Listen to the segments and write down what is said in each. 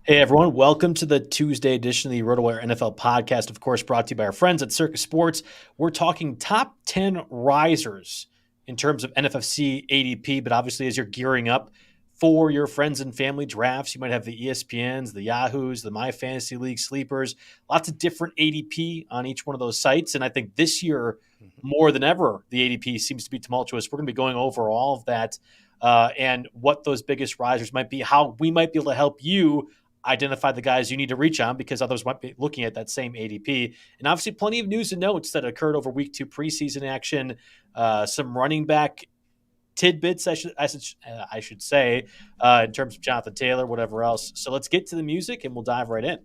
Hey everyone, welcome to the Tuesday edition of the RotoWire NFL podcast, of course, brought to you by our friends at Circa Sports. We're talking top 10 risers in terms of NFFC ADP, but obviously as you're gearing up for your friends and family drafts, you might have the ESPNs, the Yahoos, the My Fantasy League sleepers, lots of different ADP on each one of those sites. And I think this year, more than ever, the ADP seems to be tumultuous. We're going to be going over all of that and what those biggest risers might be, how we might be able to help you identify the guys you need to reach on because others might be looking at that same ADP. And obviously plenty of news and notes that occurred over week 2 preseason action, some running back tidbits, I should say, in terms of Jonathan Taylor, whatever else. So let's get to the music and we'll dive right in.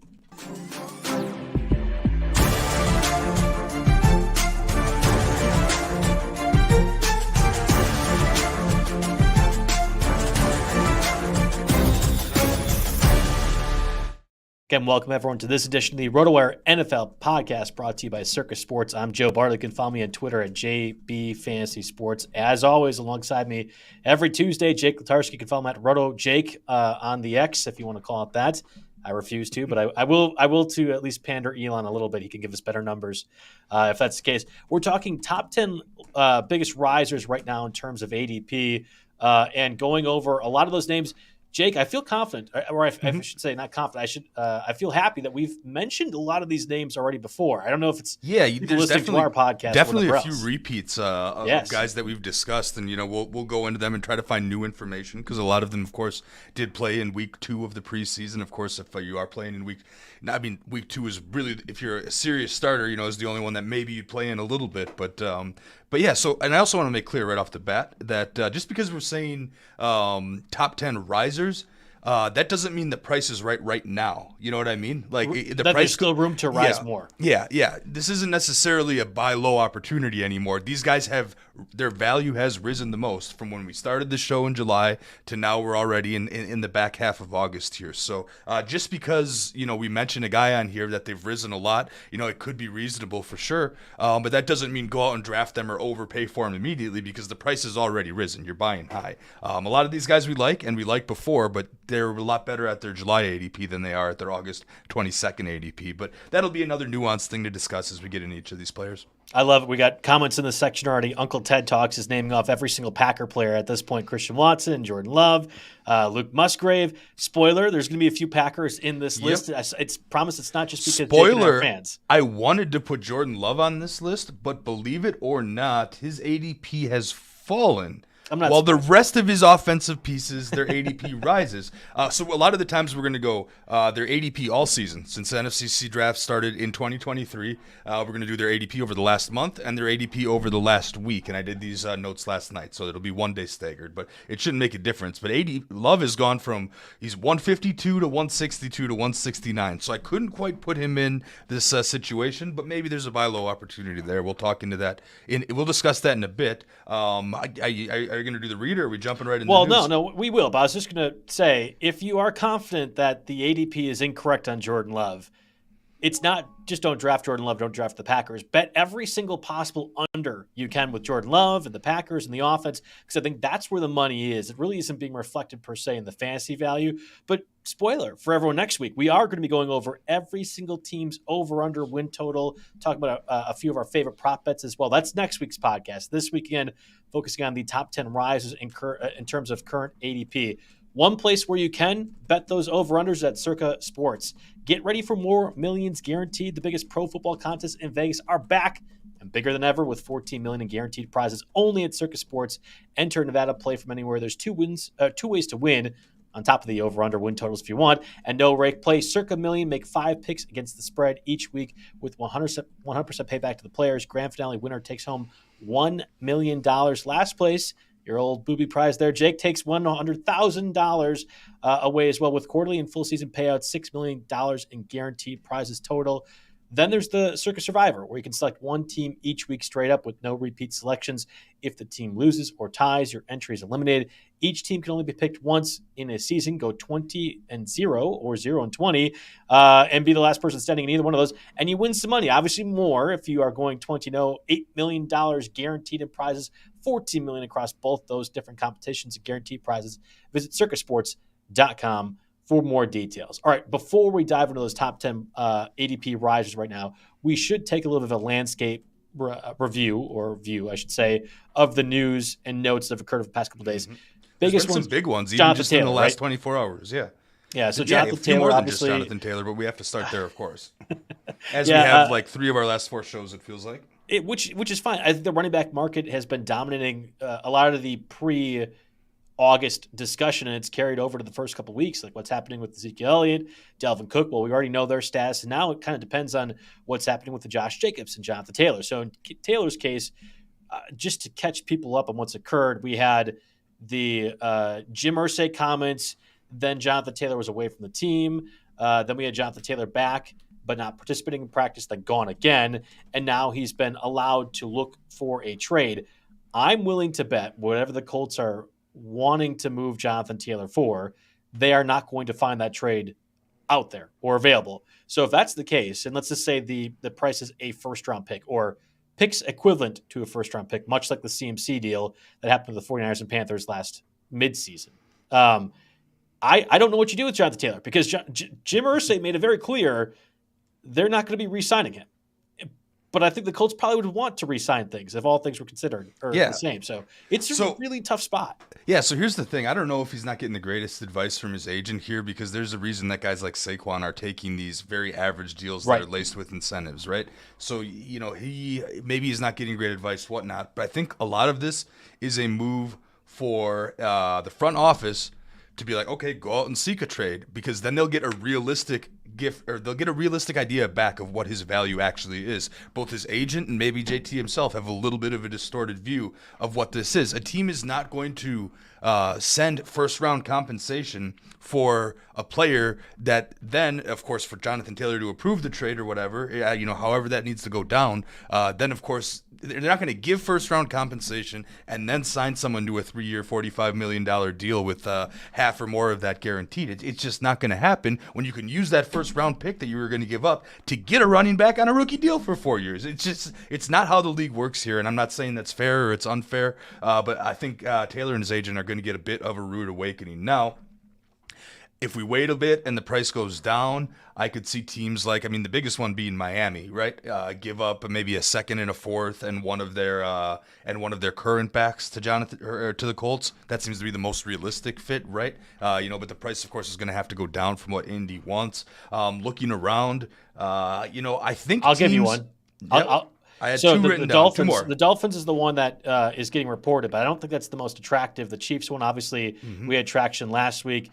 Again, welcome everyone to this edition of the RotoWire NFL podcast brought to you by Circa Sports. I'm Joe Bartlett. You can follow me on Twitter at JB Fantasy Sports. As always, alongside me every Tuesday, Jake Letarski. You can follow him at RotoJake on the X if you want to call it that. I refuse to, but I will to at least pander Elon a little bit. He can give us better numbers if that's the case. We're talking top 10 biggest risers right now in terms of ADP and going over a lot of those names. Jake, I feel confident, or I should say not confident. I feel happy that we've mentioned a lot of these names already before. I don't know if it's there's listening to our podcast. Definitely a else. few repeats of guys that we've discussed, and we'll go into them and try to find new information because a lot of them, of course, did play in week 2 of the preseason. Of course, if you are playing in week 2 is really, if you're a serious starter, is the only one that maybe you'd play in a little bit, but yeah, so, and I also want to make clear right off the bat that just because we're saying top 10 risers, that doesn't mean the price is right now. You know what I mean? Like the price, there's still room to rise more. Yeah. This isn't necessarily a buy low opportunity anymore. These guys their value has risen the most from when we started the show in July to now we're already in the back half of August here. So just because we mention a guy on here that they've risen a lot, it could be reasonable for sure. But that doesn't mean go out and draft them or overpay for them immediately because the price has already risen. You're buying high. A lot of these guys we liked before, but they're a lot better at their July ADP than they are at their August 22nd ADP. But that'll be another nuanced thing to discuss as we get into each of these players. I love it. We got comments in this section already. Uncle Ted Talks is naming off every single Packer player at this point. Christian Watson, Jordan Love, Luke Musgrave. Spoiler, there's going to be a few Packers in this list. It's promised it's not just because Jake and I are fans. I wanted to put Jordan Love on this list, but believe it or not, his ADP has fallen. While the rest of his offensive pieces, their ADP rises. So a lot of the times we're going to go their ADP all season. Since the NFCC draft started in 2023, we're going to do their ADP over the last month and their ADP over the last week. And I did these notes last night, so it'll be one day staggered. But it shouldn't make a difference. But Love has gone from he's 152 to 162 to 169. So I couldn't quite put him in this situation, but maybe there's a buy low opportunity there. We'll talk into that. We'll discuss that in a bit. Are you going to do the read, or are we jumping right into the news? Well, no, we will. But I was just going to say, if you are confident that the ADP is incorrect on Jordan Love, it's not just don't draft Jordan Love, don't draft the Packers. Bet every single possible under you can with Jordan Love and the Packers and the offense, because I think that's where the money is. It really isn't being reflected per se in the fantasy value. But spoiler for everyone next week, we are going to be going over every single team's over-under win total, talk about a few of our favorite prop bets as well. That's next week's podcast. This weekend, focusing on the top 10 rises in terms of current ADP. One place where you can bet those over-unders at Circa Sports. Get ready for more millions guaranteed. The biggest pro football contests in Vegas are back and bigger than ever with $14 million in guaranteed prizes only at Circa Sports. Enter Nevada, play from anywhere. There's two ways to win on top of the over-under win totals if you want. And no rake, play Circa Million, make 5 picks against the spread each week with 100% payback to the players. Grand finale winner takes home $1 million. Last place, your old booby prize there, Jake, takes $100,000 away as well with quarterly and full season payouts, $6 million in guaranteed prizes total. Then there's the Circa Survivor, where you can select one team each week straight up with no repeat selections. If the team loses or ties, your entry is eliminated. Each team can only be picked once in a season. Go 20-0 or 0-20 and be the last person standing in either one of those. And you win some money, obviously more if you are going 20-0, $8 million guaranteed in prizes, $14 million across both those different competitions and guaranteed prizes. Visit circasports.com for more details. All right, before we dive into those top 10 ADP risers right now, we should take a little bit of a landscape review, I should say, of the news and notes that have occurred over the past couple of days. Biggest ones, some big ones, even Jonathan just Taylor, in the last 24 hours. Yeah, so Jonathan Taylor, more than obviously, just Jonathan Taylor, but we have to start there, of course. As we have like 3 of our last 4 shows, it feels like. Which is fine. I think the running back market has been dominating a lot of the pre-August discussion, and it's carried over to the first couple of weeks, like what's happening with Ezekiel Elliott, Dalvin Cook. Well, we already know their status, and now it kind of depends on what's happening with the Josh Jacobs and Jonathan Taylor. So in Taylor's case, just to catch people up on what's occurred, we had the Jim Irsay comments. Then Jonathan Taylor was away from the team. Then we had Jonathan Taylor back, but not participating in practice, then gone again. And now he's been allowed to look for a trade. I'm willing to bet whatever the Colts are wanting to move Jonathan Taylor for, they are not going to find that trade out there or available. So if that's the case, and let's just say the price is a first-round pick or picks equivalent to a first-round pick, much like the CMC deal that happened to the 49ers and Panthers last midseason. I don't know what you do with Jonathan Taylor because Jim Irsay made it very clear they're not going to be re-signing him. But I think the Colts probably would want to re-sign things if all things were considered or the same. So it's a really tough spot. Yeah, so here's the thing. I don't know if he's not getting the greatest advice from his agent here because there's a reason that guys like Saquon are taking these very average deals that are laced with incentives, right? So, he's not getting great advice, whatnot. But I think a lot of this is a move for the front office to be like, okay, go out and seek a trade because then they'll get a realistic idea back of what his value actually is. Both his agent and maybe JT himself have a little bit of a distorted view of what this is. A team is not going to send first-round compensation for a player that then, of course, for Jonathan Taylor to approve the trade or whatever, however that needs to go down, then, of course, they're not going to give first-round compensation and then sign someone to a 3-year, $45 million deal with half or more of that guaranteed. It's just not going to happen when you can use that first-round pick that you were going to give up to get a running back on a rookie deal for 4 years. It's not how the league works here, and I'm not saying that's fair or it's unfair, but I think Taylor and his agent are going to get a bit of a rude awakening. Now, if we wait a bit and the price goes down, I could see teams like, the biggest one being Miami, right? Give up maybe a second and a fourth and one of their current backs to Jonathan or to the Colts. That seems to be the most realistic fit, right? But the price, of course, is going to have to go down from what Indy wants. Looking around, I think I'll give you one. Yep. I had two written down. Dolphins, 2 more. The Dolphins is the one that is getting reported, but I don't think that's the most attractive. The Chiefs one, obviously, we had traction last week.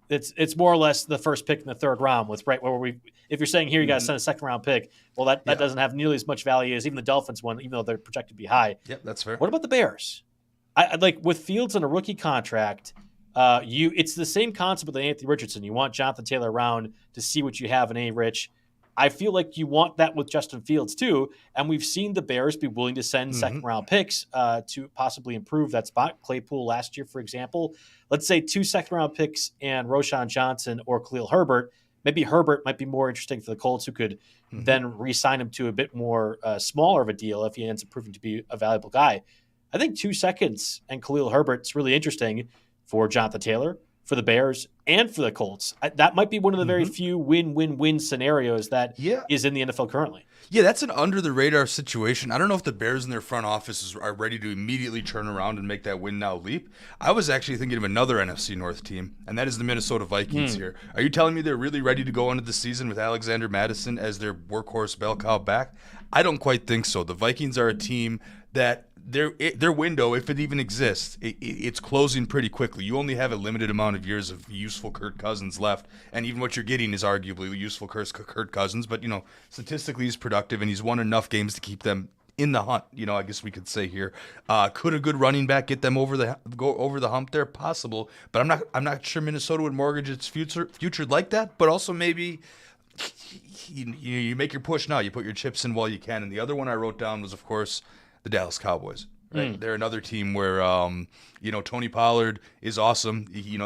It's more or less the first pick in the third round with if you're saying here you got to send a second round pick, well that doesn't have nearly as much value as even the Dolphins one, even though they're projected to be high. Yep, that's fair. What about the Bears? I like with Fields on a rookie contract, it's the same concept with Anthony Richardson. You want Jonathan Taylor around to see what you have in A. Rich. I feel like you want that with Justin Fields too, and we've seen the Bears be willing to send second-round picks to possibly improve that spot. Claypool last year, for example. Let's say 2 second-round picks and Roschon Johnson or Khalil Herbert. Maybe Herbert might be more interesting for the Colts, who could then re-sign him to a bit more smaller of a deal if he ends up proving to be a valuable guy. I think 2 seconds and Khalil Herbert is really interesting for Jonathan Taylor, for the Bears, and for the Colts. That might be one of the very few win-win-win scenarios that is in the NFL currently. Yeah, that's an under-the-radar situation. I don't know if the Bears and their front offices are ready to immediately turn around and make that win-now leap. I was actually thinking of another NFC North team, and that is the Minnesota Vikings here. Are you telling me they're really ready to go into the season with Alexander Mattison as their workhorse bell cow back? I don't quite think so. The Vikings are a team that their window, if it even exists, it's closing pretty quickly. You only have a limited amount of years of useful Kirk Cousins left, and even what you're getting is arguably useful Kirk Cousins. But statistically, he's productive, and he's won enough games to keep them in the hunt. I guess we could say here, could a good running back get them go over the hump there? Possible, but I'm not sure Minnesota would mortgage its future like that. But also maybe. You make your push now. You put your chips in while you can. And the other one I wrote down was, of course, the Dallas Cowboys. Right? They're another team where Tony Pollard is awesome. He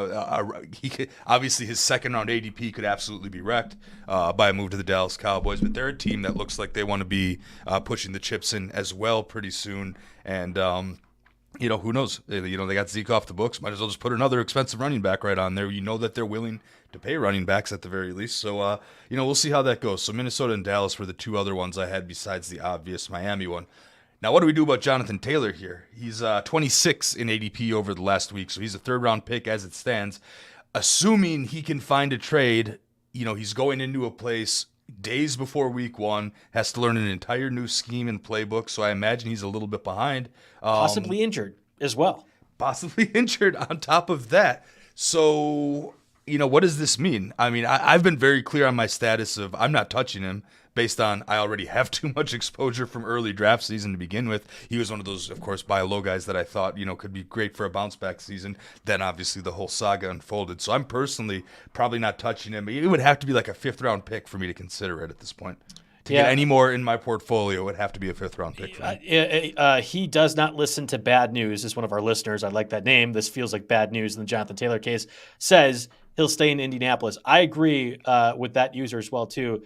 obviously his second round ADP could absolutely be wrecked by a move to the Dallas Cowboys, but they're a team that looks like they want to be pushing the chips in as well pretty soon. And Who knows? They got Zeke off the books. Might as well just put another expensive running back right on there. That they're willing to pay running backs at the very least. So, we'll see how that goes. So Minnesota and Dallas were the two other ones I had besides the obvious Miami one. Now, what do we do about Jonathan Taylor here? He's 26 in ADP over the last week, so he's a third-round pick as it stands. Assuming he can find a trade, he's going into a place days before week 1, has to learn an entire new scheme and playbook, so I imagine he's a little bit behind. Possibly injured as well. Possibly injured on top of that. So, what does this mean? I mean, I've been very clear on my status of I'm not touching him based on I already have too much exposure from early draft season to begin with. He was one of those, of course, buy low guys that I thought, could be great for a bounce back season. Then obviously the whole saga unfolded. So I'm personally probably not touching him. It would have to be like a 5th round pick for me to consider it at this point. To get any more in my portfolio, it would have to be a 5th round pick for me. He does not listen to bad news, is one of our listeners. I like that name. This feels like bad news in the Jonathan Taylor case. Says he'll stay in Indianapolis. I agree with that user as well, too.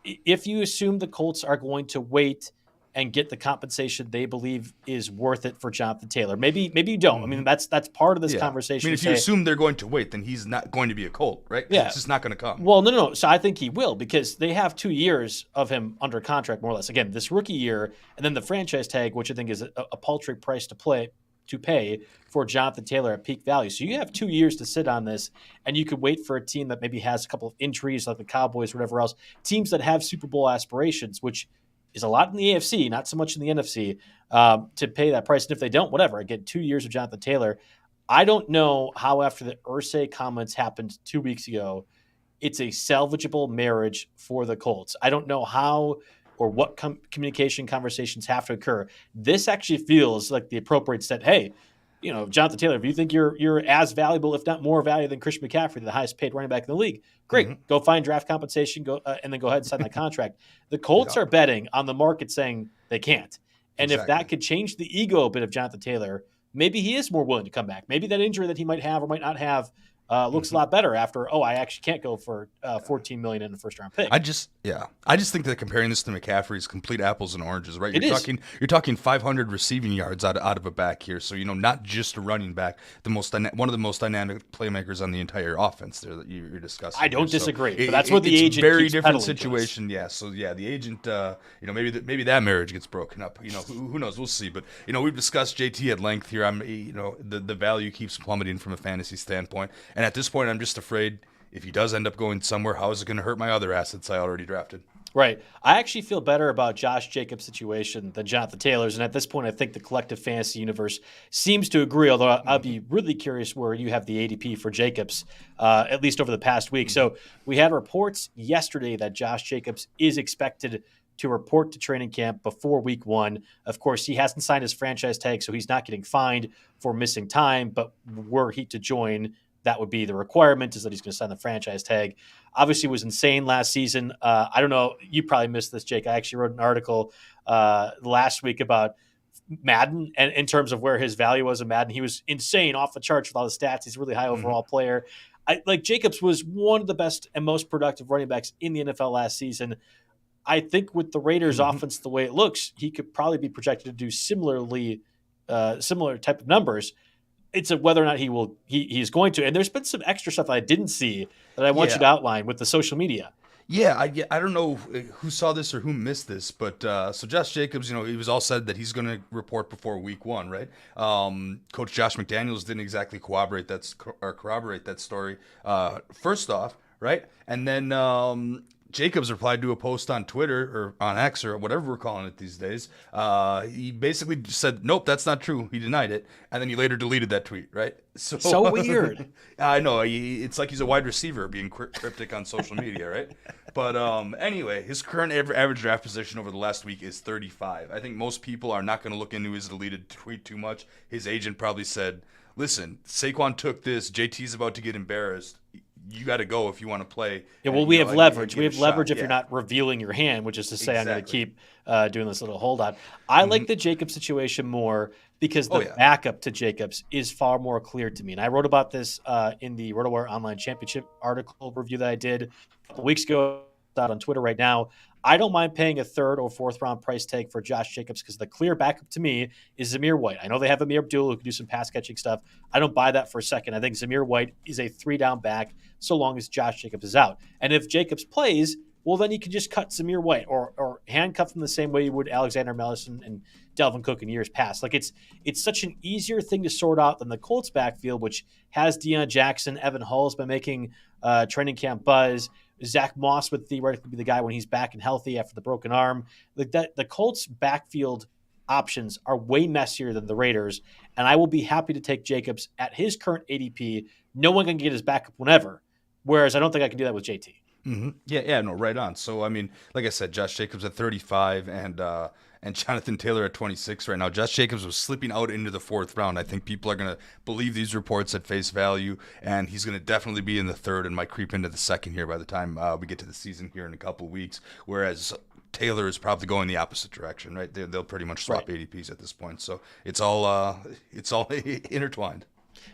If you assume the Colts are going to wait and get the compensation they believe is worth it for Jonathan Taylor, maybe you don't. I mean, that's part of this conversation. I mean, if you assume they're going to wait, then he's not going to be a Colt, right? Yeah. It's just not going to come. Well, no. So I think he will, because they have 2 years of him under contract, more or less. Again, this rookie year, and then the franchise tag, which I think is a paltry price to pay for Jonathan Taylor at peak value. So you have 2 years to sit on this, and you could wait for a team that maybe has a couple of injuries like the Cowboys or whatever else, teams that have Super Bowl aspirations, which is a lot in the AFC, not so much in the NFC, to pay that price. And if they don't, whatever. Again, 2 years of Jonathan Taylor. I don't know how after the Irsay comments happened 2 weeks ago, it's a salvageable marriage for the Colts. I don't know how or what communication conversations have to occur. This actually feels like the appropriate step. Hey, Jonathan Taylor, if you think you're as valuable, if not more valuable than Christian McCaffrey, the highest paid running back in the league, great. Go find draft compensation, and then go ahead and sign that contract. The Colts are betting on the market saying they can't. And if that could change the ego a bit of Jonathan Taylor, maybe he is more willing to come back. Maybe that injury that he might have or might not have looks a lot better after, I actually can't go for $14 million in the 1st round pick. I just think that comparing this to McCaffrey is complete apples and oranges, right? You're talking 500 receiving yards out of a back here. So, not just a running back, one of the most dynamic playmakers on the entire offense there that you're discussing. I don't disagree, but that's what the agent very keeps different situation. Yeah. So the agent, maybe that marriage gets broken up. Who knows? We'll see. But we've discussed JT at length here. The value keeps plummeting from a fantasy standpoint. And at this point, I'm just afraid if he does end up going somewhere, how is it going to hurt my other assets I already drafted? Right. I actually feel better about Josh Jacobs' situation than Jonathan Taylor's. And at this point, I think the collective fantasy universe seems to agree, although I'll be really curious where you have the ADP for Jacobs, at least over the past week. So we had reports yesterday that Josh Jacobs is expected to report to training camp before week 1. Of course, he hasn't signed his franchise tag, so he's not getting fined for missing time. But were he to join, that would be the requirement, is that he's going to sign the franchise tag. Obviously, was insane last season. I don't know. You probably missed this, Jake. I actually wrote an article last week about Madden and in terms of where his value was in Madden. He was insane, off the charts with all the stats. He's a really high overall player. Jacobs was one of the best and most productive running backs in the NFL last season. I think with the Raiders' offense the way it looks, he could probably be projected to do similar type of numbers. It's whether or not he's going to. And there's been some extra stuff I didn't see that I want you to outline with the social media. Yeah, I don't know who saw this or who missed this, but so Josh Jacobs, he was all said that he's going to report before week 1, right? Coach Josh McDaniels didn't exactly corroborate that story. First off, right, and then Jacobs replied to a post on Twitter or on X or whatever we're calling it these days. He basically just said, nope, that's not true. He denied it. And then he later deleted that tweet, right? So weird. I know. It's like he's a wide receiver being cryptic on social media, right? But anyway, his current average draft position over the last week is 35. I think most people are not going to look into his deleted tweet too much. His agent probably said, listen, Saquon took this. JT's about to get embarrassed. You got to go if you want to play. Yeah, well, we have leverage. We have leverage if you're not revealing your hand, which is to say I'm going to keep doing this little holdout. I like the Jacobs situation more because the backup to Jacobs is far more clear to me. And I wrote about this in the RotoWire Online Championship article review that I did a couple weeks ago. out on Twitter right now. I don't mind paying a third or fourth round price tag for Josh Jacobs because the clear backup to me is Zamir White. I know they have Amir Abdul who can do some pass catching stuff. I don't buy that for a second. I think Zamir White is a 3-down back so long as Josh Jacobs is out. And if Jacobs plays, well, then you can just cut Zamir White or handcuff him the same way you would Alexander Mattison and Dalvin Cook in years past. Like it's such an easier thing to sort out than the Colts backfield, which has Deion Jackson. Evan Hull's been making training camp buzz. Zach Moss would theoretically be the guy when he's back and healthy after the broken arm. Like that, the Colts backfield options are way messier than the Raiders, and I will be happy to take Jacobs at his current ADP. No one can get his backup whenever, whereas I don't think I can do that with JT. Mm-hmm. Yeah, no, right on. So, I mean, like I said, Josh Jacobs at 35 and Jonathan Taylor at 26 right now. Josh Jacobs was slipping out into the fourth round. I think people are going to believe these reports at face value, and he's going to definitely be in the third and might creep into the second here by the time we get to the season here in a couple of weeks, whereas Taylor is probably going the opposite direction, right? They'll pretty much swap ADPs at this point. So it's all intertwined.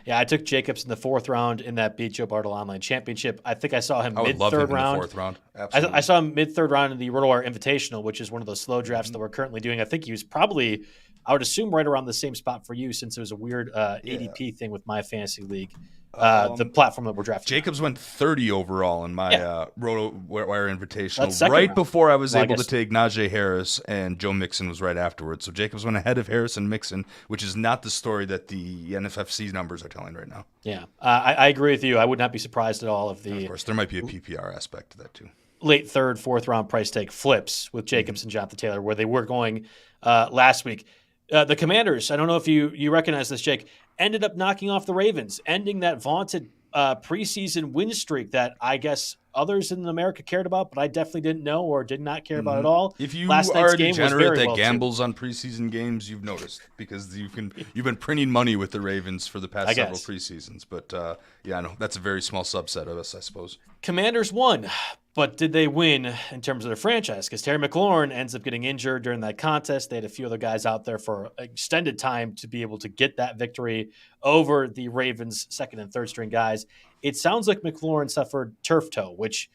Yeah, I took Jacobs in the fourth round in that Beat Joe Bartel Online Championship. I think I saw him mid-third round. In the fourth round. Absolutely. I saw him mid-third round in the RotoWire Invitational, which is one of those slow drafts that we're currently doing. I think he was probably, I would assume, right around the same spot for you since it was a weird ADP thing with my fantasy league. The platform that we're drafting. Jacobs went 30 overall in my RotoWire Invitational right round. Before I was able to take Najee Harris, and Joe Mixon was right afterwards. So Jacobs went ahead of Harris and Mixon, which is not the story that the NFFC numbers are telling right now. Yeah, I agree with you. I would not be surprised at all if of course, there might be a PPR aspect to that too. Late third, fourth round price tag flips with Jacobs and Jonathan Taylor, where they were going last week. The Commanders, I don't know if you recognize this, Jake, ended up knocking off the Ravens, ending that vaunted preseason win streak that I guess others in America cared about, but I definitely didn't know or did not care about at all. If you are a degenerate that gambles on preseason games, you've noticed because you've been printing money with the Ravens for the past several preseasons. But I know that's a very small subset of us, I suppose. Commanders won, but did they win in terms of their franchise? Because Terry McLaurin ends up getting injured during that contest. They had a few other guys out there for extended time to be able to get that victory over the Ravens' second and third string guys. It sounds like McLaurin suffered turf toe, which,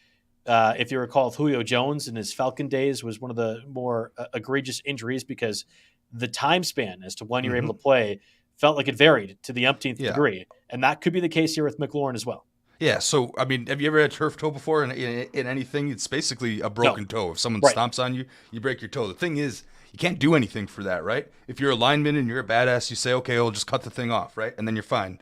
if you recall, Julio Jones in his Falcon days was one of the more egregious injuries because the time span as to when you're able to play felt like it varied to the umpteenth degree. And that could be the case here with McLaurin as well. Yeah, so, I mean, have you ever had turf toe before in anything? It's basically a broken toe. If someone stomps on you, you break your toe. The thing is, you can't do anything for that, right? If you're a lineman and you're a badass, you say, okay, I'll just cut the thing off, right? And then you're fine.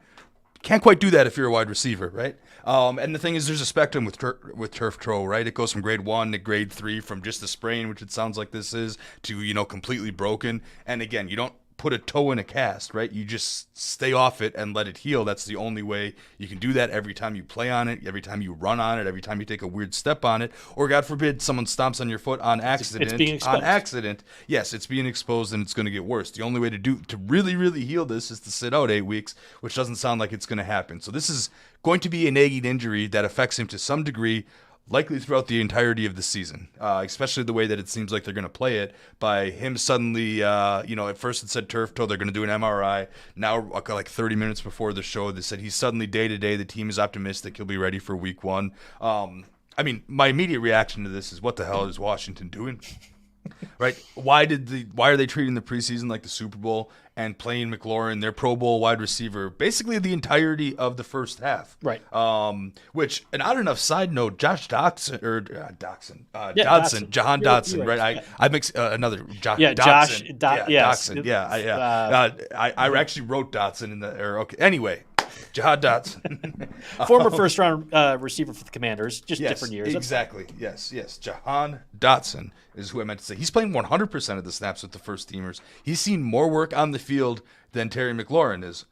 Can't quite do that if you're a wide receiver, right? And the thing is, there's a spectrum with turf toe, right? It goes from grade 1 to grade 3, from just a sprain, which it sounds like this is, to, completely broken. And again, you don't put a toe in a cast, right? You just stay off it and let it heal. That's the only way you can do that. Every time you play on it, every time you run on it, every time you take a weird step on it, or God forbid someone stomps on your foot on accident. It's being exposed. On accident, yes, it's being exposed and it's going to get worse. The only way to really, really heal this is to sit out 8 weeks, which doesn't sound like it's going to happen. So this is going to be a nagging injury that affects him to some degree, likely throughout the entirety of the season, especially the way that it seems like they're going to play it by him suddenly, at first it said turf toe, they're going to do an MRI. Now, like 30 minutes before the show, they said he's suddenly day-to-day. The team is optimistic he'll be ready for week 1. I mean, my immediate reaction to this is, what the hell is Washington doing? Right? Why are they treating the preseason like the Super Bowl and playing McLaurin, their Pro Bowl wide receiver, basically the entirety of the first half? Right. Which, an odd enough side note, Jahan Dotson, right? I mix another Dotson. Dotson. I actually wrote Dotson in the okay. Anyway. Jahan Dotson. Former first-round receiver for the Commanders, just different years. Exactly. Yes. Jahan Dotson is who I meant to say. He's playing 100% of the snaps with the first teamers. He's seen more work on the field than Terry McLaurin is,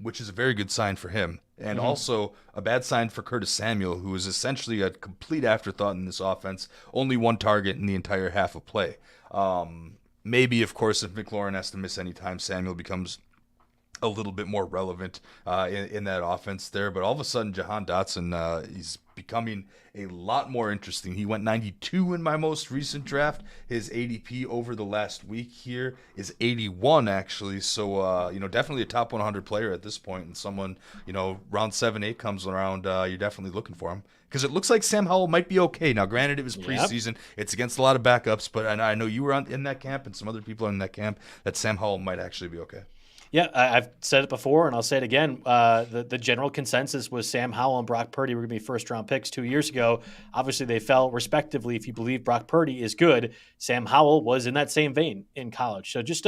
which is a very good sign for him. And also a bad sign for Curtis Samuel, who is essentially a complete afterthought in this offense. Only one target in the entire half of play. Maybe, of course, if McLaurin has to miss any time, Samuel becomes a little bit more relevant in that offense there, but all of a sudden Jahan Dotson he's becoming a lot more interesting. He went 92 in my most recent draft. His ADP over the last week here is 81, actually. So, definitely a top 100 player at this point, and someone, round 7, 8 comes around, you're definitely looking for him. Because it looks like Sam Howell might be okay. Now, granted, it was preseason. Yep. It's against a lot of backups, but I know you were in that camp and some other people are in that camp that Sam Howell might actually be okay. Yeah, I've said it before, and I'll say it again. The general consensus was Sam Howell and Brock Purdy were going to be first-round picks 2 years ago. Obviously, they fell respectively. If you believe Brock Purdy is good, Sam Howell was in that same vein in college. So just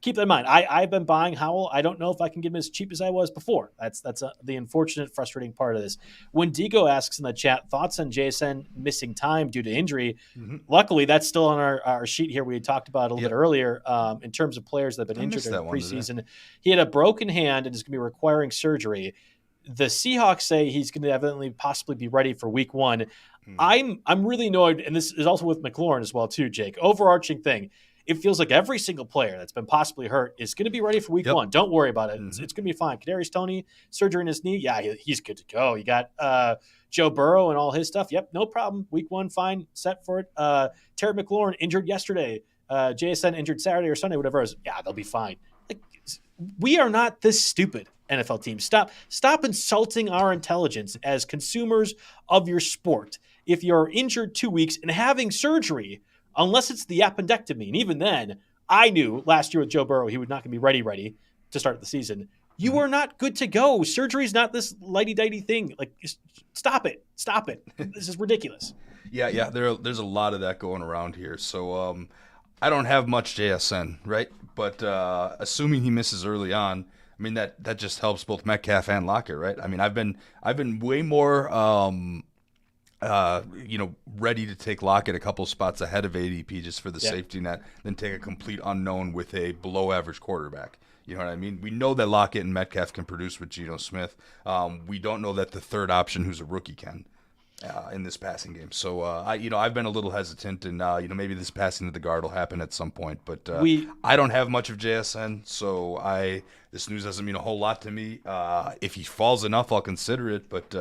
keep that in mind. I've been buying Howell. I don't know if I can get him as cheap as I was before. That's the unfortunate, frustrating part of this. When Digo asks in the chat, thoughts on JSN missing time due to injury, luckily that's still on our sheet here. We had talked about it a little bit earlier in terms of players that have been injured in the preseason. He had a broken hand and is going to be requiring surgery. The Seahawks say he's going to evidently possibly be ready for week 1. I'm really annoyed, and this is also with McLaurin as well too, Jake. Overarching thing, it feels like every single player that's been possibly hurt is going to be ready for week 1. Don't worry about it. It's going to be fine. Kadarius Toney, surgery in his knee. Yeah, he's good to go. You got Joe Burrow and all his stuff. Yep, no problem. Week 1, fine, set for it. Terry McLaurin injured yesterday. JSN injured Saturday or Sunday, whatever it was. Yeah, they'll be fine. We are not this stupid, NFL team. Stop insulting our intelligence as consumers of your sport. If you're injured 2 weeks and having surgery, unless it's the appendectomy, and even then, I knew last year with Joe Burrow he was not going to be ready to start the season. You are not good to go. Surgery is not this lighty-dighty thing. Like, stop it. This is ridiculous. Yeah. There's a lot of that going around here. So I don't have much JSN, right? But assuming he misses early on, I mean that just helps both Metcalf and Lockett, right? I mean I've been way more ready to take Lockett a couple spots ahead of ADP just for the safety net than take a complete unknown with a below average quarterback. You know what I mean? We know that Lockett and Metcalf can produce with Geno Smith. We don't know that the third option, who's a rookie, can. In this passing game. So, I've been a little hesitant, and, maybe this passing to the guard will happen at some point. But I don't have much of JSN, so this news doesn't mean a whole lot to me. If he falls enough, I'll consider it, but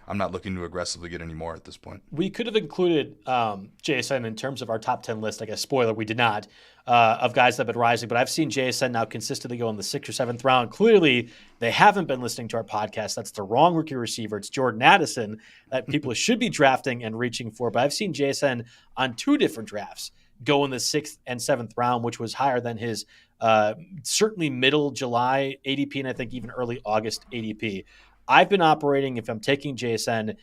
I'm not looking to aggressively get any more at this point. We could have included JSN in terms of our top 10 list. I guess, spoiler, we did not, of guys that have been rising. But I've seen JSN now consistently go in the 6th or 7th round. Clearly, they haven't been listening to our podcast. That's the wrong rookie receiver. It's Jordan Addison that people should be drafting and reaching for. But I've seen JSN on 2 different drafts go in the 6th and 7th round, which was higher than his certainly middle July ADP and I think even early August ADP. I've been operating, if I'm taking JSN,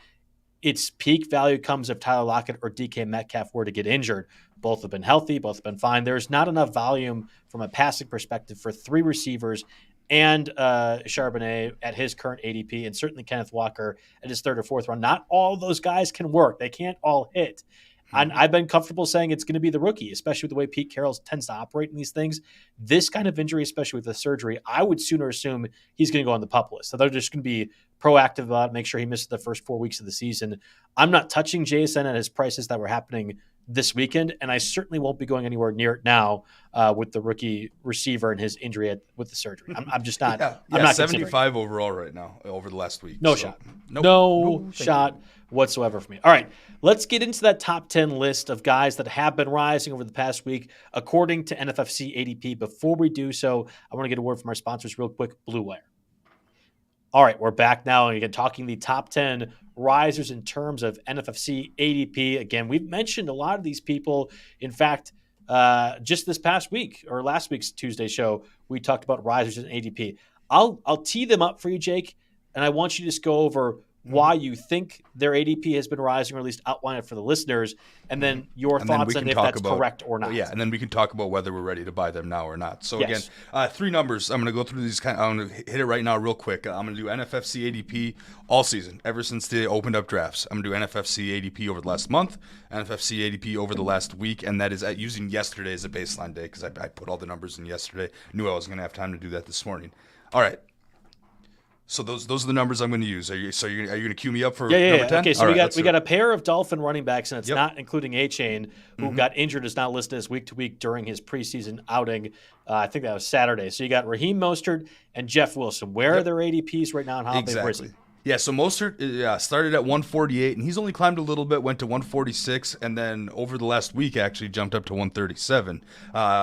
its peak value comes if Tyler Lockett or DK Metcalf were to get injured. Both have been healthy. Both have been fine. There's not enough volume from a passing perspective for 3 receivers and Charbonnet at his current ADP, and certainly Kenneth Walker at his 3rd or 4th round. Not all those guys can work. They can't all hit. And I've been comfortable saying it's going to be the rookie, especially with the way Pete Carroll tends to operate in these things. This kind of injury, especially with the surgery, I would sooner assume he's going to go on the PUP list. So they're just going to be proactive about it, make sure he misses the first 4 weeks of the season. I'm not touching JSN at his prices that were happening this weekend, and I certainly won't be going anywhere near it now with the rookie receiver and his injury with the surgery. I'm just not. I'm not 75 overall right now over the last week. No shot. No shot whatsoever for me. All right, let's get into that top 10 list of guys that have been rising over the past week according to NFFC ADP. Before we do so, I want to get a word from our sponsors real quick, Blue Wire. All right, we're back now, and again, talking the top 10 risers in terms of NFFC ADP. Again, we've mentioned a lot of these people. In fact, just this past week, or last week's Tuesday show, we talked about risers in ADP. I'll tee them up for you, Jake, and I want you to just go over why you think their ADP has been rising, or at least outline it for the listeners, and then your thoughts on if that's correct or not. Yeah, and then we can talk about whether we're ready to buy them now or not. So again, 3 numbers. I'm going to go through these. I'm going to hit it right now real quick. I'm going to do NFFC ADP all season, ever since they opened up drafts. I'm going to do NFFC ADP over the last month, NFFC ADP over the last week, and that is using yesterday as a baseline day because I put all the numbers in yesterday. Knew I was going to have time to do that this morning. All right. So those are the numbers I'm going to use. Are you going to cue me up for number 10? Okay, so we got a pair of Dolphin running backs, and it's not including A-Chain, who got injured, is now listed as week to week during his preseason outing. I think that was Saturday. So you got Raheem Mostert and Jeff Wilson. Where are their ADPs right now, and how have they risen? Yeah, so Mostert started at 148, and he's only climbed a little bit, went to 146, and then over the last week actually jumped up to 137.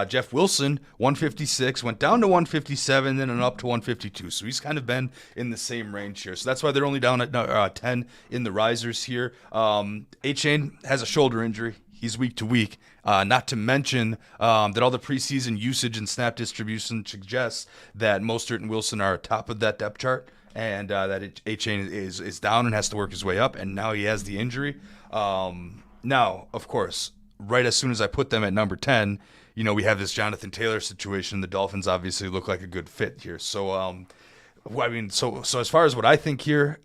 Jeff Wilson, 156, went down to 157, then up to 152. So he's kind of been in the same range here. So that's why they're only down at 10 in the risers here. A-Chain has a shoulder injury. He's week to week. Not to mention that all the preseason usage and snap distribution suggests that Mostert and Wilson are top of that depth chart. And that A-Chain is down and has to work his way up, and now he has the injury. Now, of course, right as soon as I put them at number 10, we have this Jonathan Taylor situation. The Dolphins obviously look like a good fit here. So, so as far as what I think here,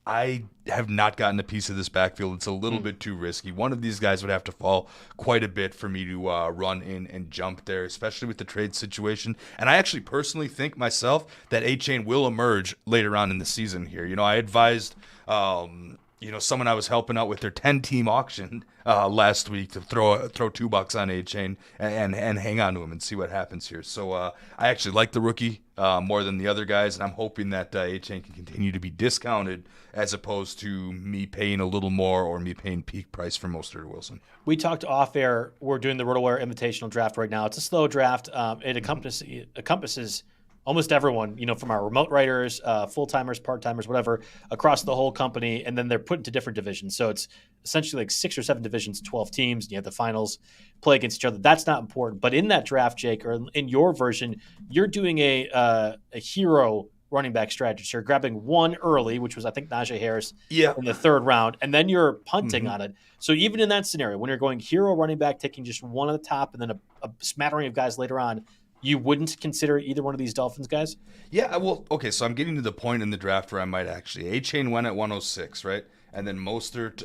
I have not gotten a piece of this backfield. It's a little bit too risky. One of these guys would have to fall quite a bit for me to run in and jump there, especially with the trade situation. And I actually personally think myself that A-Chain will emerge later on in the season here. I advised someone I was helping out with their 10-team auction last week to throw $2 on A-Chain and hang on to him and see what happens here. So I actually like the rookie more than the other guys, and I'm hoping that A-Chain can continue to be discounted as opposed to me paying a little more or me paying peak price for Mostert or Wilson. We talked off air. We're doing the RotoWire Invitational Draft right now. It's a slow draft. It encompasses almost everyone, from our remote writers, full-timers, part-timers, whatever, across the whole company, and then they're put into different divisions. So it's essentially like 6 or 7 divisions, 12 teams, and you have the finals play against each other. That's not important. But in that draft, Jake, or in your version, you're doing a hero running back strategy. So you're grabbing one early, which was, I think, Najee Harris in the 3rd round, and then you're punting on it. So even in that scenario, when you're going hero running back, taking just one at the top and then a smattering of guys later on, you wouldn't consider either one of these Dolphins guys? Yeah, well, okay, so I'm getting to the point in the draft where I might actually. A-Chain went at 106, right? And then Mostert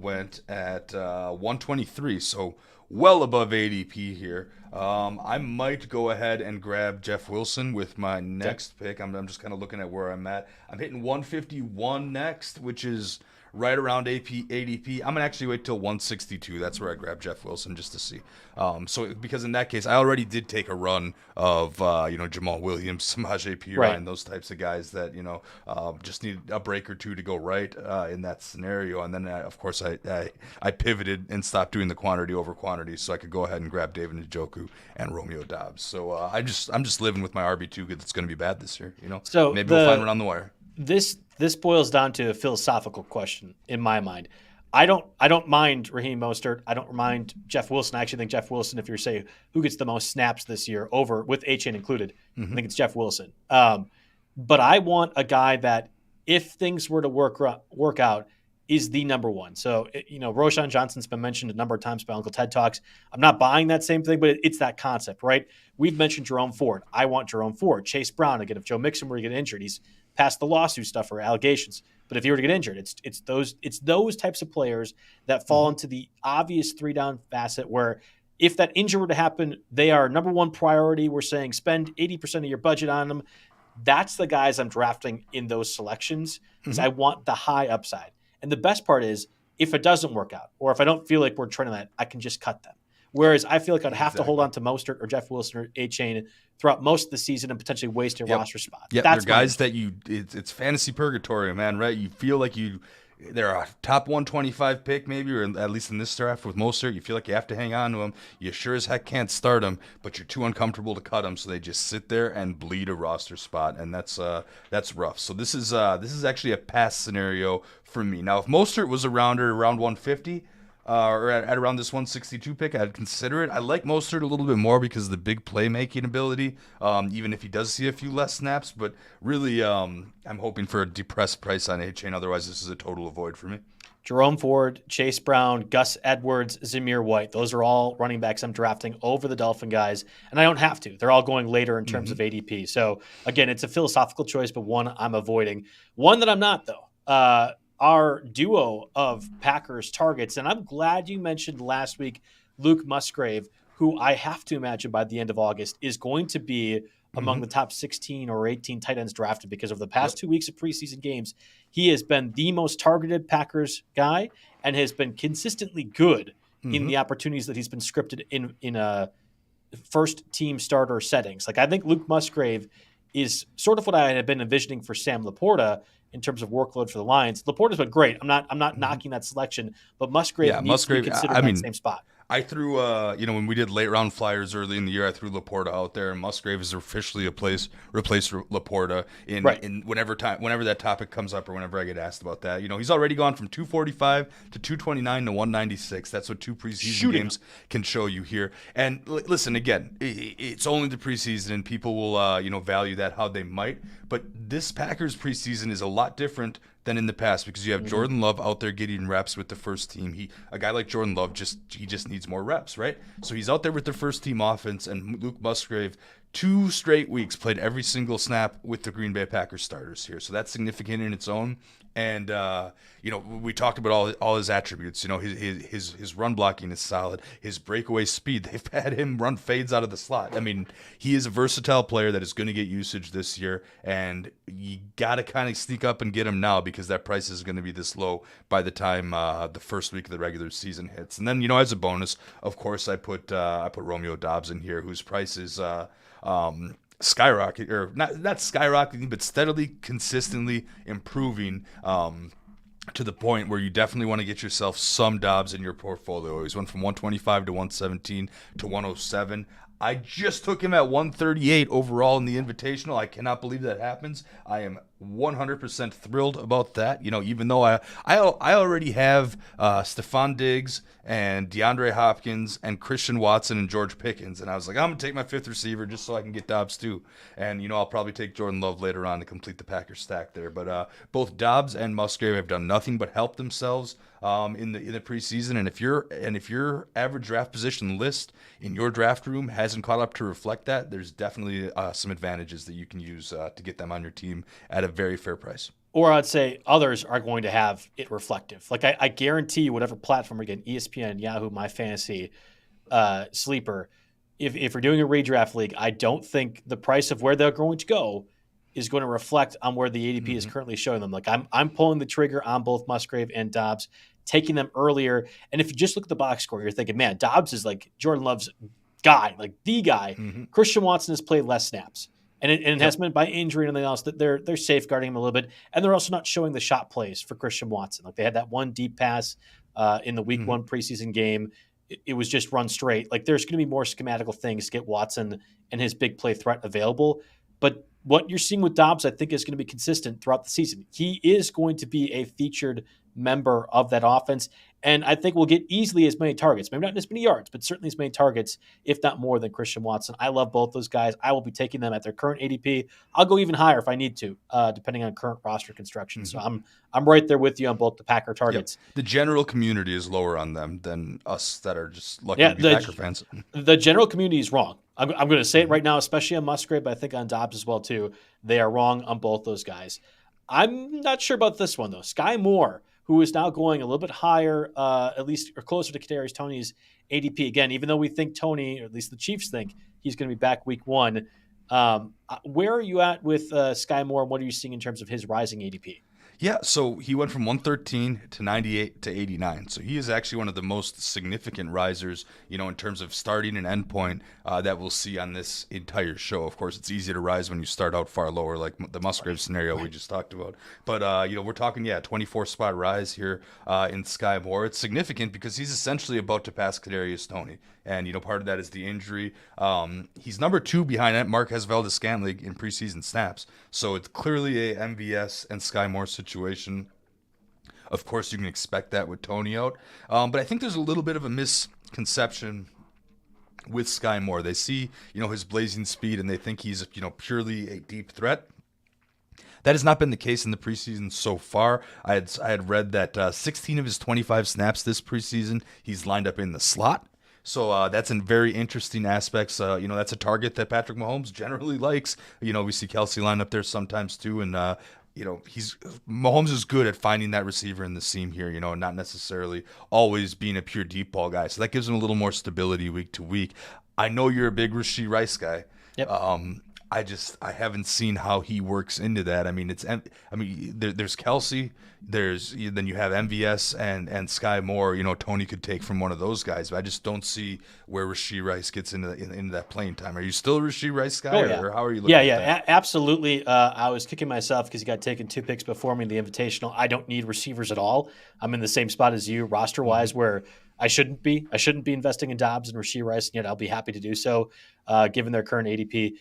went at 123, so well above ADP here. I might go ahead and grab Jeff Wilson with my next pick. I'm just kind of looking at where I'm at. I'm hitting 151 next, which is right around ADP. I'm going to actually wait till 162. That's where I grab Jeff Wilson just to see. Because in that case, I already did take a run of, Jamal Williams, Samaje Perine, those types of guys that, just need a break or two to go right in that scenario. And then, of course, I pivoted and stopped doing the quantity over quantity so I could go ahead and grab David Njoku and Romeo Doubs. So I'm just living with my RB2 that's going to be bad this year, So maybe we'll find one on the wire. This boils down to a philosophical question in my mind. I don't mind Raheem Mostert. I don't mind Jeff Wilson. I actually think Jeff Wilson, if you're saying who gets the most snaps this year over with A-Chain included, I think it's Jeff Wilson. But I want a guy that, if things were to work out, is the number one. So, Roschon Johnson's been mentioned a number of times by Uncle Ted Talks. I'm not buying that same thing, but it's that concept, right? We've mentioned Jerome Ford. I want Jerome Ford. Chase Brown, again, if Joe Mixon were to get injured, he's past the lawsuit stuff or allegations. But if he were to get injured, it's those types of players that fall into the obvious 3-down facet where if that injury were to happen, they are number one priority. We're saying spend 80% of your budget on them. That's the guys I'm drafting in those selections because I want the high upside. And the best part is if it doesn't work out or if I don't feel like we're trending that, I can just cut them. Whereas I feel like I'd have to hold on to Mostert or Jeff Wilson or A-Chain throughout most of the season and potentially waste a roster spot. Yeah, they're guys that it's fantasy purgatory, man, right? You feel like they're a top 125 pick maybe, or at least in this draft with Mostert, you feel like you have to hang on to them. You sure as heck can't start them, but you're too uncomfortable to cut them, so they just sit there and bleed a roster spot, and that's rough. So this is actually a pass scenario for me. Now, if Mostert was around 150, or at around this 162 pick, I'd consider it. I like Mostert a little bit more because of the big playmaking ability, even if he does see a few less snaps. But really, I'm hoping for a depressed price on A-Chain. Otherwise, this is a total avoid for me. Jerome Ford, Chase Brown, Gus Edwards, Zamir White. Those are all running backs I'm drafting over the Dolphin guys, and I don't have to. They're all going later in terms of ADP. So, again, it's a philosophical choice, but one I'm avoiding. One that I'm not, though. Our duo of Packers targets. And I'm glad you mentioned last week Luke Musgrave, who I have to imagine by the end of August is going to be among the top 16 or 18 tight ends drafted because over the past 2 weeks of preseason games, he has been the most targeted Packers guy and has been consistently good in the opportunities that he's been scripted in a first-team starter settings. Like I think Luke Musgrave is sort of what I had been envisioning for Sam Laporta in terms of workload for the Lions. Laporta's been great. I'm not knocking that selection, but Musgrave needs to be considered in that same spot. I threw, when we did late round flyers early in the year, I threw Laporta out there, and Musgrave is officially replaced Laporta in whenever that topic comes up or whenever I get asked about that. He's already gone from 245 to 229 to 196. That's what 2 preseason games can show you here. And listen, again, it's only the preseason, and people will, value that how they might. But this Packers preseason is a lot different than in the past because you have Jordan Love out there getting reps with the first team. A guy like Jordan Love just needs more reps, right? So he's out there with the first team offense, and Luke Musgrave 2 straight weeks played every single snap with the Green Bay Packers starters here. So that's significant in its own. And we talked about all his attributes. His run blocking is solid. His breakaway speed, they've had him run fades out of the slot. I mean, he is a versatile player that is going to get usage this year, and you got to kind of sneak up and get him now because that price is going to be this low by the time the first week of the regular season hits. And then, as a bonus, of course, I put Romeo Doubs in here, whose price is skyrocket, or not skyrocketing, but steadily, consistently improving to the point where you definitely want to get yourself some Doubs in your portfolio. He's went from 125 to 117 to 107. I just took him at 138 overall in the Invitational. I cannot believe that happens. I am 100% thrilled about that. Even though I already have Stephon Diggs and DeAndre Hopkins and Christian Watson and George Pickens, and I was like, I'm gonna take my 5th receiver just so I can get Doubs too. And I'll probably take Jordan Love later on to complete the Packers stack there. But both Doubs and Musgrave have done nothing but help themselves in the preseason. And if your average draft position list in your draft room hasn't caught up to reflect that, there's definitely some advantages that you can use to get them on your team at a very fair price. Or I'd say others are going to have it reflective. Like I guarantee you, whatever platform, again, ESPN, Yahoo, My Fantasy, Sleeper, if we're doing a redraft league, I don't think the price of where they're going to go is going to reflect on where the ADP is currently showing them. Like I'm pulling the trigger on both Musgrave and Doubs, taking them earlier. And if you just look at the box score, you're thinking, man, Doubs is like Jordan Love's guy, like the guy. Christian Watson has played less snaps. And it has been by injury and everything else that they're safeguarding him a little bit. And they're also not showing the shot plays for Christian Watson. Like they had that one deep pass in the week 1 preseason game. It was just run straight. Like there's going to be more schematical things to get Watson and his big play threat available. But what you're seeing with Doubs, I think, is going to be consistent throughout the season. He is going to be a featured member of that offense. And I think we'll get easily as many targets, maybe not as many yards, but certainly as many targets, if not more, than Christian Watson. I love both those guys. I will be taking them at their current ADP. I'll go even higher if I need to, depending on current roster construction. So I'm right there with you on both the Packer targets. The general community is lower on them than us that are just lucky to be Packer fans. The general community is wrong. I'm going to say it right now, especially on Musgrave, but I think on Doubs as well, too. They are wrong on both those guys. I'm not sure about this one, though. Skyy Moore, who is now going a little bit higher, at least, or closer to Kadarius Toney's ADP. Again, even though we think Toney, or at least the Chiefs think, he's going to be back week 1. Where are you at with Skyy Moore? What are you seeing in terms of his rising ADP? Yeah, so he went from 113 to 98 to 89. So he is actually one of the most significant risers, in terms of starting and endpoint that we'll see on this entire show. Of course, it's easy to rise when you start out far lower, like the Musgrave scenario we just talked about. But, we're talking, 24-spot rise here in Skyy Moore. It's significant because he's essentially about to pass Kadarius Toney. And, part of that is the injury. He's number 2 behind Marquez Valdes-Scantling in preseason snaps. So it's clearly a MVS and Skyy Moore situation. Of course, you can expect that with Toney out. But I think there's a little bit of a misconception with Skyy Moore. They see, his blazing speed and they think he's, purely a deep threat. That has not been the case in the preseason so far. I had read that 16 of his 25 snaps this preseason, he's lined up in the slot. So that's a very interesting aspects. That's a target that Patrick Mahomes generally likes. We see Kelsey line up there sometimes too. And, Mahomes is good at finding that receiver in the seam here, and not necessarily always being a pure deep ball guy. So that gives him a little more stability week to week. I know you're a big Rashee Rice guy. Yep. I haven't seen how he works into that. I mean, there's Kelsey, then you have MVS and Skyy Moore. Tony could take from one of those guys, but I just don't see where Rashee Rice gets into that playing time. Are you still Rashee Rice guy, or how are you looking? Yeah, absolutely. I was kicking myself because he got taken 2 picks before me in the Invitational. I don't need receivers at all. I'm in the same spot as you, roster wise, where I shouldn't be. I shouldn't be investing in Dobbs and Rashee Rice, and yet I'll be happy to do so, given their current ADP.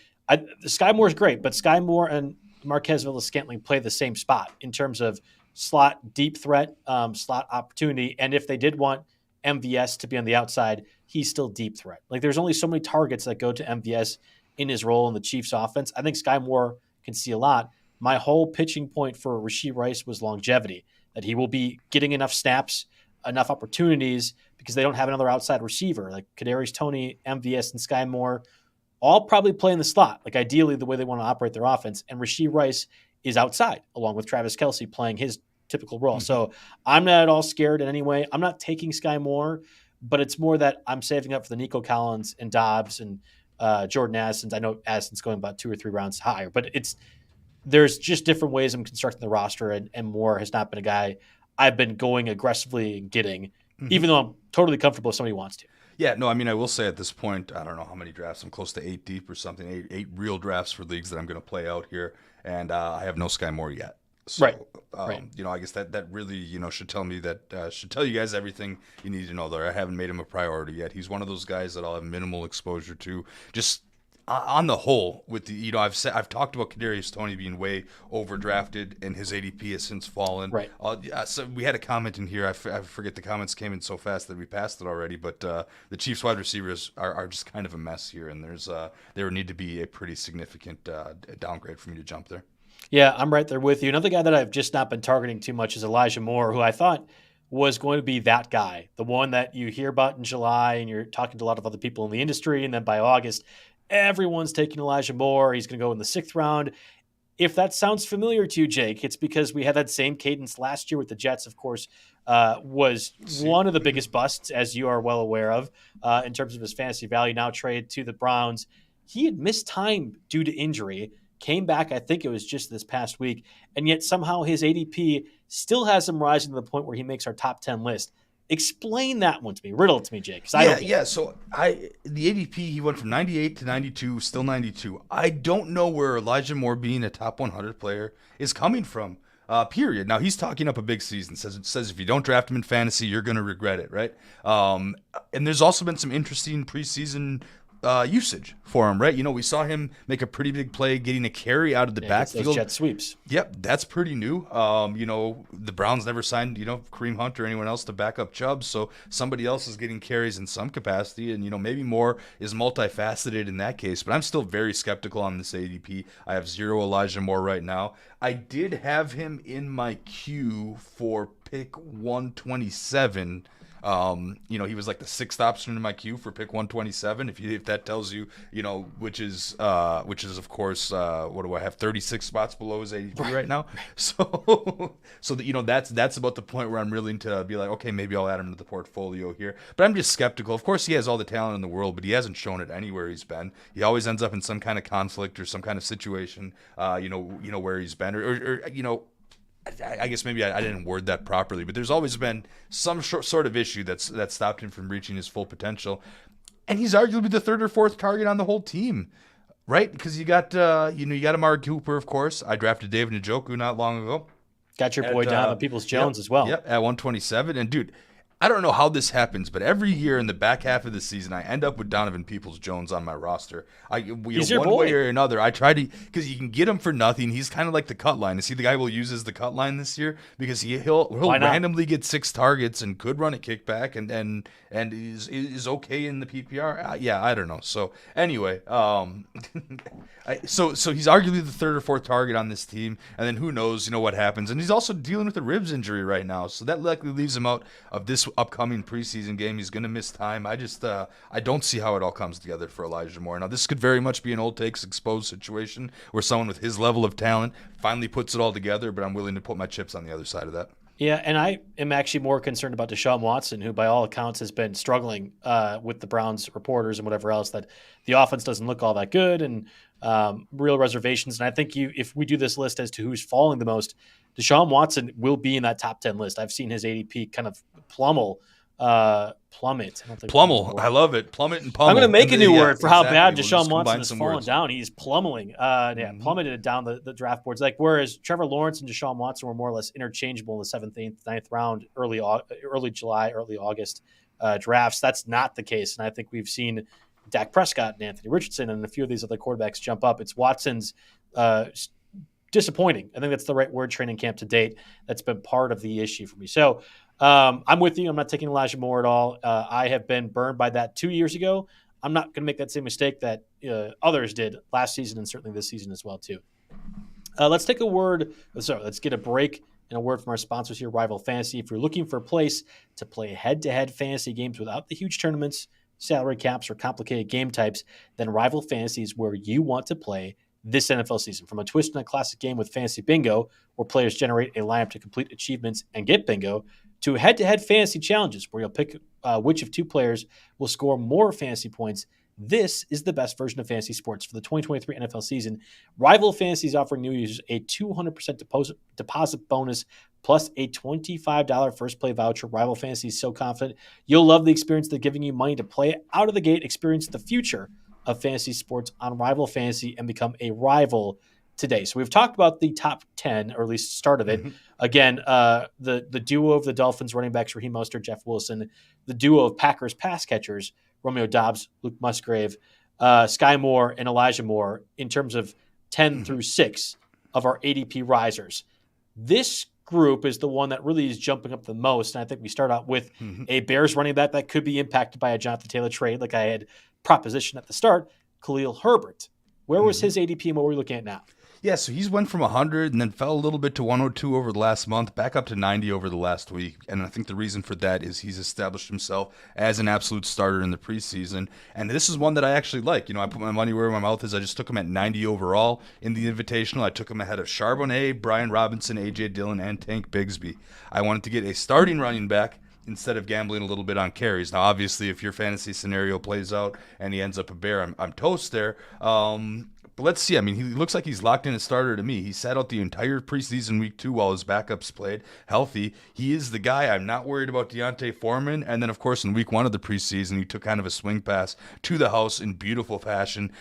Skyy Moore is great, but Skyy Moore and Marquez Valdes-Scantling play the same spot in terms of slot deep threat, slot opportunity. And if they did want MVS to be on the outside, he's still deep threat. Like, there's only so many targets that go to MVS in his role in the Chiefs offense. I think Skyy Moore can see a lot. My whole pitching point for Rashee Rice was longevity, that he will be getting enough snaps, enough opportunities, because they don't have another outside receiver. Like Kadarius Toney, MVS, and Skyy Moore all probably play in the slot, like ideally the way they want to operate their offense. And Rashee Rice is outside, along with Travis Kelce playing his typical role. So I'm not at all scared in any way. I'm not taking Skyy Moore, but it's more that I'm saving up for the Nico Collins and Dobbs and Jordan Addison's. I know Addison's going about 2 or 3 rounds higher, but there's just different ways I'm constructing the roster, and Moore has not been a guy I've been going aggressively and getting, even though I'm totally comfortable if somebody wants to. Yeah, no, I mean, I will say at this point, I don't know how many drafts. I'm close to 8 deep or something, 8 real drafts for leagues that I'm going to play out here, and I have no Skyy Moore yet. So, right. I guess that really, should tell me that, should tell you guys everything you need to know there. I haven't made him a priority yet. He's one of those guys that I'll have minimal exposure to. Just on the whole, with the, I've talked about Kadarius Toney being way overdrafted, and his ADP has since fallen. Right. So we had a comment in here. I forget, the comments came in so fast that we passed it already. But the Chiefs wide receivers are just kind of a mess here, and there would need to be a pretty significant downgrade for me to jump there. Yeah, I'm right there with you. Another guy that I've just not been targeting too much is Elijah Moore, who I thought was going to be that guy, the one that you hear about in July, and you're talking to a lot of other people in the industry, and then by August, everyone's taking Elijah Moore. He's going to go in the 6th round. If that sounds familiar to you, Jake, it's because we had that same cadence last year with the Jets, of course, was one of the biggest busts, as you are well aware of, in terms of his fantasy value, now traded to the Browns. He had missed time due to injury, came back, I think it was just this past week, and yet somehow his ADP still has him rising to the point where he makes our top 10 list. Explain that one to me. Riddle it to me, Jake. So the ADP, he went from 98 to 92, still 92. I don't know where Elijah Moore being a top 100 player is coming from. Period. Now he's talking up a big season. Says if you don't draft him in fantasy, you're going to regret it, right? And there's also been some interesting preseason usage for him, right? We saw him make a pretty big play getting a carry out of the backfield. Those jet sweeps. Yep, that's pretty new. The Browns never signed, Kareem Hunt or anyone else to back up Chubb, so somebody else is getting carries in some capacity, and, maybe Moore is multifaceted in that case, but I'm still very skeptical on this ADP. I have 0 Elijah Moore right now. I did have him in my queue for pick 127. He was like the 6th option in my queue for pick 127. If that tells you, which is of course, what do I have? 36 spots below his ADP right now. So that's about the point where I'm willing to be like, okay, maybe I'll add him to the portfolio here. But I'm just skeptical. Of course, he has all the talent in the world, but he hasn't shown it anywhere he's been. He always ends up in some kind of conflict or some kind of situation, where he's been, or I guess maybe I didn't word that properly, but there's always been some sort of issue that stopped him from reaching his full potential. And he's arguably the 3rd or 4th target on the whole team, right? Because you got Amari Cooper, of course. I drafted David Njoku not long ago. Got your boy Donovan Peoples-Jones as well. Yep, at 127. And dude, I don't know how this happens, but every year in the back half of the season, I end up with Donovan Peoples-Jones on my roster. He's your boy. Way or another, I try to, because you can get him for nothing. He's kind of like the cut line. Is he the guy we'll use as the cut line this year? Because he'll randomly get 6 targets and could run a kickback and is okay in the PPR. I don't know. So anyway, so he's arguably the 3rd or 4th target on this team, and then who knows, what happens. And he's also dealing with a ribs injury right now, so that likely leaves him out of this upcoming preseason game. He's going to miss time. I don't see how it all comes together for Elijah Moore. Now, this could very much be an old takes exposed situation where someone with his level of talent finally puts it all together, but I'm willing to put my chips on the other side of that. Yeah, and I am actually more concerned about Deshaun Watson, who by all accounts has been struggling with the Browns reporters and whatever else, that the offense doesn't look all that good, and real reservations. And I think if we do this list as to who's falling the most, Deshaun Watson will be in that top 10 list. I've seen his ADP kind of plummet. Plummel. I love it. Plummet and pummel. I'm going to make a new word for how bad We'll Deshaun Watson has fallen down. He's plummeting. Plummeted down the draft boards. Like, whereas Trevor Lawrence and Deshaun Watson were more or less interchangeable in the 7th, 8th, 9th round, early July, early August drafts. That's not the case. And I think we've seen Dak Prescott and Anthony Richardson and a few of these other quarterbacks jump up. It's Watson's disappointing. I think that's the right word, training camp to date. That's been part of the issue for me. So I'm with you. I'm not taking Elijah Moore at all. I have been burned by that 2 years ago. I'm not going to make that same mistake that others did last season and certainly this season as well, too. Let's take a word. Let's get a break and a word from our sponsors here, Rival Fantasy. If you're looking for a place to play head-to-head fantasy games without the huge tournaments, salary caps, or complicated game types, then Rival Fantasy is where you want to play this NFL season. From a twist and a classic game with Fantasy Bingo, where players generate a lineup to complete achievements and get bingo, to head-to-head fantasy challenges, where you'll pick which of two players will score more fantasy points. This is the best version of fantasy sports for the 2023 NFL season. Rival Fantasy is offering new users a 200% deposit bonus plus a $25 first play voucher. Rival Fantasy is so confident you'll love the experience they're giving you money to play out of the gate. Experience the future of fantasy sports on Rival Fantasy and become a rival today. So we've talked about the top 10, or at least start of it. Mm-hmm. Again, the duo of the Dolphins running backs, Raheem Mostert, Jeff Wilson, the duo of Packers pass catchers, Romeo Doubs, Luke Musgrave, Skyy Moore, and Elijah Moore, in terms of 10 through 6 of our ADP risers. This group is the one that really is jumping up the most, and I think we start out with a Bears running back that could be impacted by a Jonathan Taylor trade, like I had propositioned at the start, Khalil Herbert. Where was his ADP and what are we looking at now? Yeah, so he's went from 100 and then fell a little bit to 102 over the last month, back up to 90 over the last week. And I think the reason for that is he's established himself as an absolute starter in the preseason. And this is one that I actually like. I put my money where my mouth is. I just took him at 90 overall in the Invitational. I took him ahead of Charbonnet, Brian Robinson, A.J. Dillon, and Tank Bigsby. I wanted to get a starting running back instead of gambling a little bit on carries. Now, obviously, if your fantasy scenario plays out and he ends up a Bear, I'm toast there. But let's see. I mean, he looks like he's locked in a starter to me. He sat out the entire preseason week 2 while his backups played healthy. He is the guy. I'm not worried about Deontay Foreman. And then, of course, in week 1 of the preseason, he took kind of a swing pass to the house in beautiful fashion,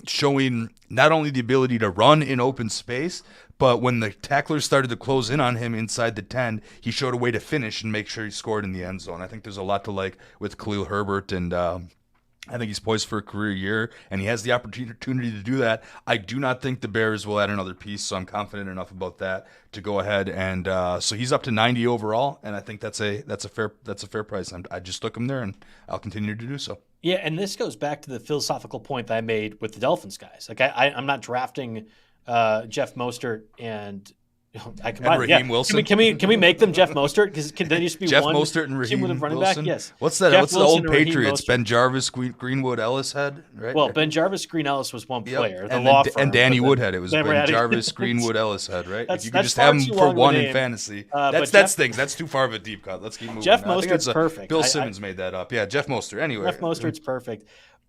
showing not only the ability to run in open space, but when the tacklers started to close in on him inside the 10, he showed a way to finish and make sure he scored in the end zone. I think there's a lot to like with Khalil Herbert, and I think he's poised for a career year, and he has the opportunity to do that. I do not think the Bears will add another piece, so I'm confident enough about that to go ahead. And so he's up to 90 overall, and I think that's a fair price. I just took him there, and I'll continue to do so. Yeah, and this goes back to the philosophical point that I made with the Dolphins guys. Like I'm not drafting Jeff Mostert and Raheem Wilson. Can we make them Jeff Mostert? Because can there used to be Jeff one Mostert and Raheem running Wilson? Back? Yes. What's that? Jeff What's Wilson the old Patriots? Ben Jarvis, Greenwood, Ellis had, right? Well, Ben Jarvis, Green Ellis was one player. Yep. And Danny Woodhead. It was Ben Jarvis, Greenwood, Ellis had, right? If you could just have them for one in fantasy. That's things. That's too far of a deep cut. Let's keep moving. Jeff Mostert's perfect. Bill Simmons made that up. Yeah, Jeff Mostert. Anyway. Jeff Mostert's perfect.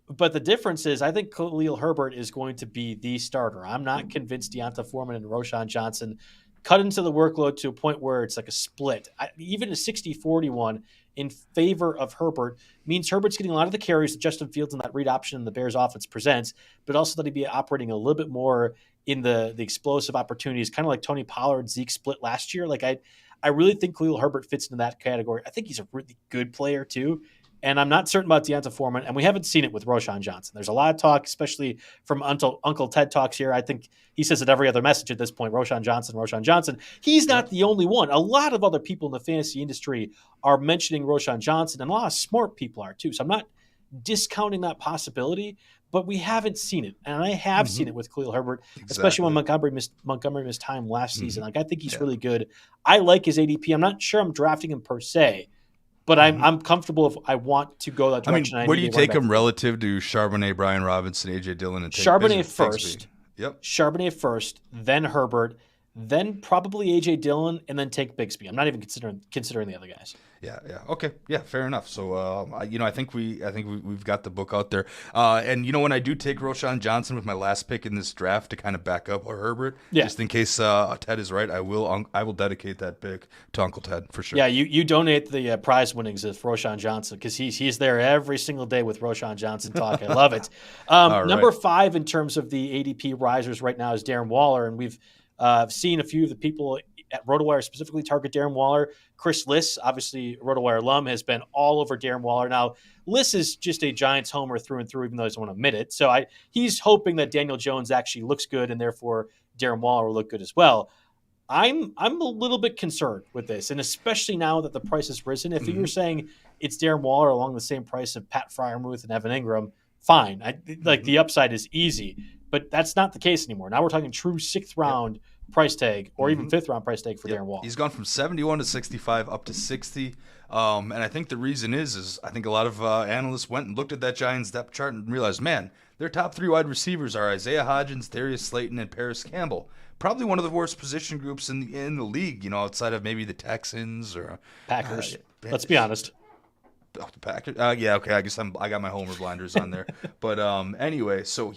But the difference is I think Khalil Herbert is going to be the starter. I'm not convinced Deonta Foreman and Roschon Johnson cut into the workload to a point where it's like a split. Even a 60-40 one in favor of Herbert means Herbert's getting a lot of the carries that Justin Fields and that read option in the Bears offense presents, but also that he'd be operating a little bit more in the explosive opportunities, kind of like Tony Pollard, Zeke split last year. Like I really think Khalil Herbert fits into that category. I think he's a really good player too. And I'm not certain about Deonta Foreman, and we haven't seen it with Roschon Johnson. There's a lot of talk, especially from Uncle Ted Talks here. I think he says it every other message at this point, Roschon Johnson. He's not the only one. A lot of other people in the fantasy industry are mentioning Roschon Johnson, and a lot of smart people are too. So I'm not discounting that possibility, but we haven't seen it. And I have seen it with Khalil Herbert, especially when Montgomery missed time last season. Like I think he's really good. I like his ADP. I'm not sure I'm drafting him per se, but I'm comfortable if I want to go that direction. Where do you take him relative to Charbonnet, Brian Robinson, A.J. Dillon, and Charbonnet first? Yep. Charbonnet first, then Herbert, then probably AJ Dillon, and then take Bigsby. I'm not even considering the other guys. Yeah. Okay. Yeah, fair enough. So, I think we've got the book out there. And when I do take Roschon Johnson with my last pick in this draft to kind of back up Herbert, just in case Ted is right, I will dedicate that pick to Uncle Ted for sure. Yeah, you donate the prize winnings of Roschon Johnson because he's there every single day with Roschon Johnson talk. I love it. Number 5 in terms of the ADP risers right now is Darren Waller, and we've seen a few of the people at RotoWire specifically target Darren Waller. Chris Liss, obviously RotoWire alum, has been all over Darren Waller. Now, Liss is just a Giants homer through and through, even though he doesn't want to admit it. So he's hoping that Daniel Jones actually looks good, and therefore Darren Waller will look good as well. I'm a little bit concerned with this, and especially now that the price has risen. If you're saying it's Darren Waller along the same price of Pat Freiermuth and Evan Ingram, fine. The upside is easy, but that's not the case anymore. Now we're talking true 6th round price tag or even 5th round price tag for Darren Waller. He's gone from 71 to 65 up to 60. And I think the reason is I think a lot of analysts went and looked at that Giants depth chart and realized, man, their top 3 wide receivers are Isaiah Hodgins, Darius Slayton, and Paris Campbell. Probably one of the worst position groups in the league, outside of maybe the Texans or Packers. Let's be honest. The Packers. Yeah, okay. I guess I got my homer blinders on there. But anyway, so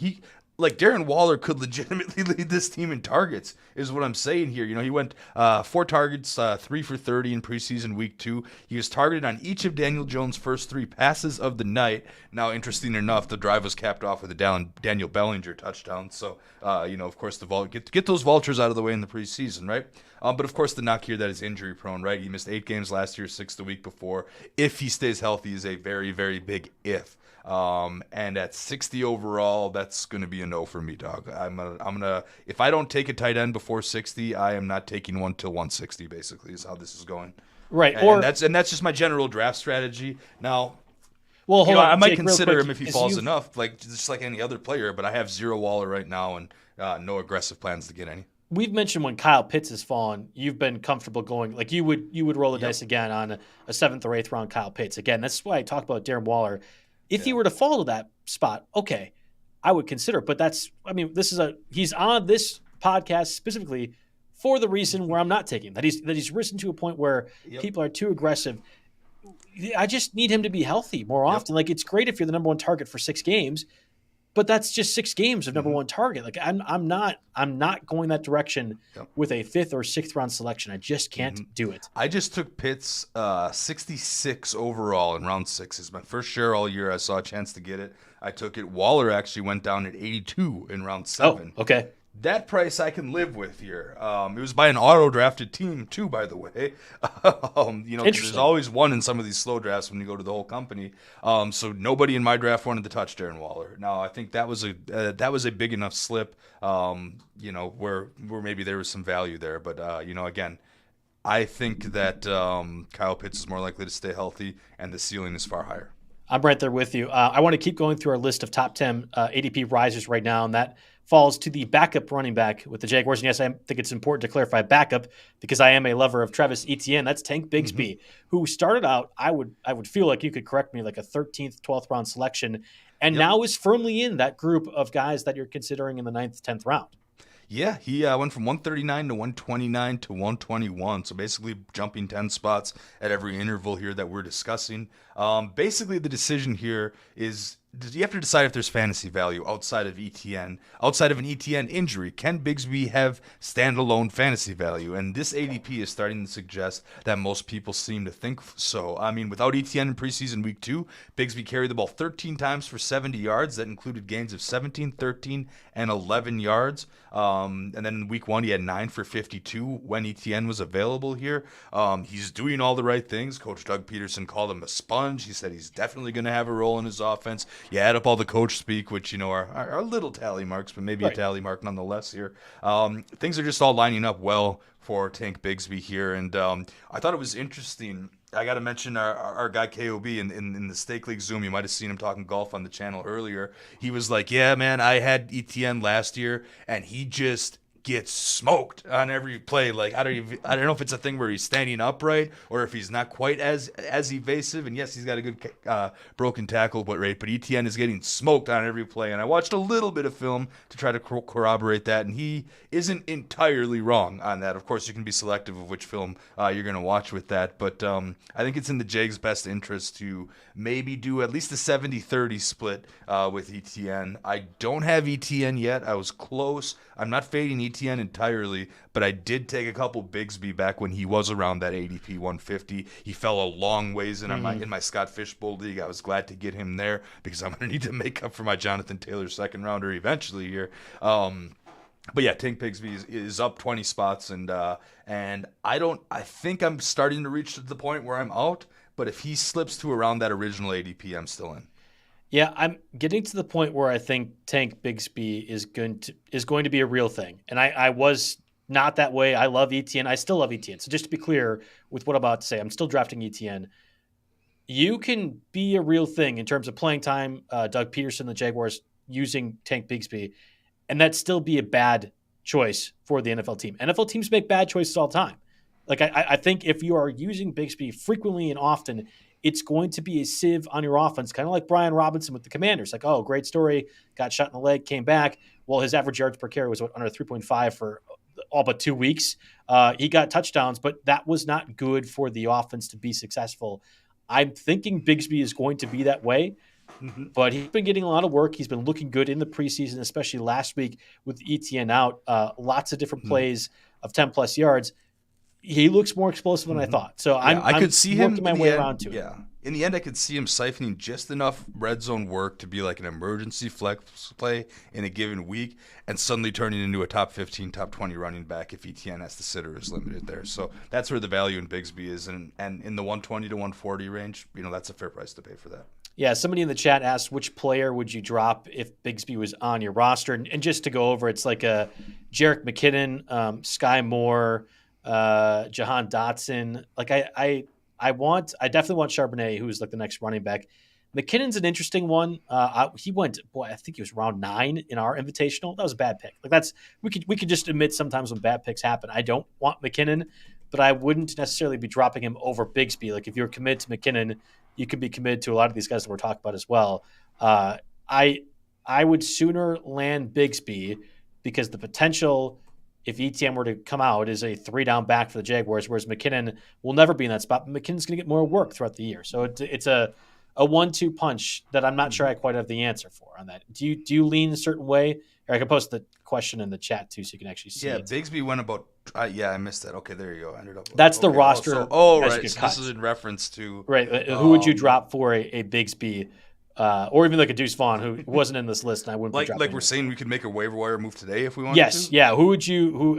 Darren Waller could legitimately lead this team in targets, is what I'm saying here. He went 4 targets, 3 for 30 in preseason week 2. He was targeted on each of Daniel Jones' first 3 passes of the night. Now, interesting enough, the drive was capped off with a Daniel Bellinger touchdown. So, of course, get those vultures out of the way in the preseason, right? But, of course, the knock here that is injury prone, right? He missed 8 games last year, 6 the week before. If he stays healthy is a very, very big if. And at 60 overall, that's going to be a no for me, dog. I'm gonna if I don't take a tight end before 60, I am not taking one till 160. Basically, is how this is going. Right, and that's just my general draft strategy. Now, hold on, I might Jake, consider him if he falls enough, just like any other player. But I have 0 Waller right now, and no aggressive plans to get any. We've mentioned when Kyle Pitts has fallen, you've been comfortable going you would roll the dice again on a 7th or 8th round Kyle Pitts. Again, that's why I talked about Darren Waller. If he were to fall to that spot, okay, I would consider it. But he's on this podcast specifically for the reason where I'm not taking him, that he's risen to a point where people are too aggressive. I just need him to be healthy more often. It's great if you're the number 1 target for 6 games, but that's just 6 games of number 1 target. I'm not going that direction with a 5th or 6th round selection. I just can't do it. I just took Pitts 66 overall in round 6. It's my first share all year. I saw a chance to get it. I took it. Waller actually went down at 82 in round 7. Oh, okay. That price I can live with here. It was by an auto-drafted team, too, by the way. There's always one in some of these slow drafts when you go to the whole company. So nobody in my draft wanted to touch Darren Waller. Now, I think that was a big enough slip, where maybe there was some value there. But, again, I think that Kyle Pitts is more likely to stay healthy, and the ceiling is far higher. I'm right there with you. I want to keep going through our list of top 10 ADP risers right now, and that falls to the backup running back with the Jaguars. And yes, I think it's important to clarify backup because I am a lover of Travis Etienne. That's Tank Bigsby, who started out, I would feel like you could correct me, like a 13th, 12th round selection, and now is firmly in that group of guys that you're considering in the 9th, 10th round. Yeah, he went from 139 to 129 to 121, so basically jumping 10 spots at every interval here that we're discussing. Basically, the decision here is you have to decide if there's fantasy value outside of ETN. Outside of an ETN injury, can Bigsby have standalone fantasy value? And this ADP is starting to suggest that most people seem to think so. I mean, without ETN in preseason week 2, Bigsby carried the ball 13 times for 70 yards. That included gains of 17, 13, and 11 yards. And then in week 1, he had 9 for 52 when ETN was available here. He's doing all the right things. Coach Doug Peterson called him a sponge. He said he's definitely going to have a role in his offense. You add up all the coach speak, which, are little tally marks, but maybe a tally mark nonetheless here. Things are just all lining up well for Tank Bigsby here. And I thought it was interesting. I got to mention our guy KOB in the Stake League Zoom. You might have seen him talking golf on the channel earlier. He was like, yeah, man, I had ETN last year, and he just gets smoked on every play. Like I don't know if it's a thing where he's standing upright or if he's not quite as evasive. And yes, he's got a good broken tackle rate, but ETN is getting smoked on every play. And I watched a little bit of film to try to corroborate that, and he isn't entirely wrong on that. Of course, you can be selective of which film you're going to watch with that, but I think it's in the Jags' best interest to maybe do at least a 70-30 split with ETN. I don't have ETN yet. I was close. I'm not fading ETN entirely, but I did take a couple Bigsby back when he was around that ADP 150. He fell a long ways in my Scott Fishbowl league. I was glad to get him there because I'm going to need to make up for my Jonathan Taylor second rounder eventually here. But yeah, Tank Bigsby is up 20 spots, and I think I'm starting to reach the point where I'm out. But if he slips to around that original ADP, I'm still in. Yeah, I'm getting to the point where I think Tank Bigsby is going to be a real thing. And I was not that way. I love ETN. I still love ETN. So just to be clear with what I'm about to say, I'm still drafting ETN. You can be a real thing in terms of playing time, Doug Peterson, the Jaguars, using Tank Bigsby, and that still be a bad choice for the NFL team. NFL teams make bad choices all the time. Like I think if you are using Bigsby frequently and often, it's going to be a sieve on your offense, kind of like Brian Robinson with the Commanders. Like, oh, great story, got shot in the leg, came back. Well, his average yards per carry was under 3.5 for all but 2 weeks. He got touchdowns, but that was not good for the offense to be successful. I'm thinking Bigsby is going to be that way, but he's been getting a lot of work. He's been looking good in the preseason, especially last week with ETN out. Lots of different plays of 10-plus yards. He looks more explosive than I thought. So I could see him working my way around to it. Yeah. In the end, I could see him siphoning just enough red zone work to be like an emergency flex play in a given week and suddenly turning into a top 15, top 20 running back if ETN has to sit or is limited there. So that's where the value in Bigsby is. And in the 120 to 140 range, that's a fair price to pay for that. Yeah, somebody in the chat asked, which player would you drop if Bigsby was on your roster? And just to go over, it's like a Jerick McKinnon, Skyy Moore, Jahan Dotson. Like I definitely want Charbonnet, who's like the next running back. McKinnon's an interesting one. He went, I think he was round 9 in our invitational. That was a bad pick. Like we could just admit sometimes when bad picks happen. I don't want McKinnon, but I wouldn't necessarily be dropping him over Bigsby. Like if you're committed to McKinnon, you could be committed to a lot of these guys that we're talking about as well. I would sooner land Bigsby because the potential, if ETN were to come out, is a 3-down back for the Jaguars, whereas McKinnon will never be in that spot. But McKinnon's going to get more work throughout the year. So it's a 1-2 punch that I'm not sure I quite have the answer for on that. Do you lean a certain way? Or I can post the question in the chat too so you can actually see it. Bigsby went about I missed that. Okay, there you go. I ended up. That's the roster. Right. So this is in reference to who would you drop for a Bigsby? Or even like a Deuce Vaughn, who wasn't in this list, and I wouldn't like we're saying we could make a waiver wire move today if we wanted to. Yeah. Who would you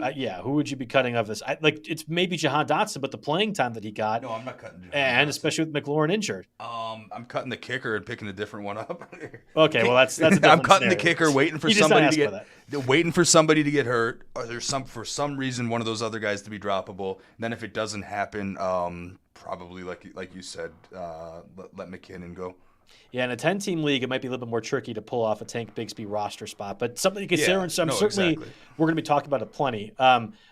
be cutting of this? It's maybe Jahan Dotson, but the playing time that he got. No, I'm not cutting. And especially with McLaurin injured. I'm cutting the kicker and picking a different one up. Okay, well that's a different I'm cutting scenario. the kicker, waiting for somebody to get hurt, or there's for some reason one of those other guys to be droppable. And then if it doesn't happen, probably like you said, let McKinnon go. Yeah, in a 10-team league, it might be a little bit more tricky to pull off a Tank Bigsby roster spot, but something to consider, and certainly we're going to be talking about it plenty.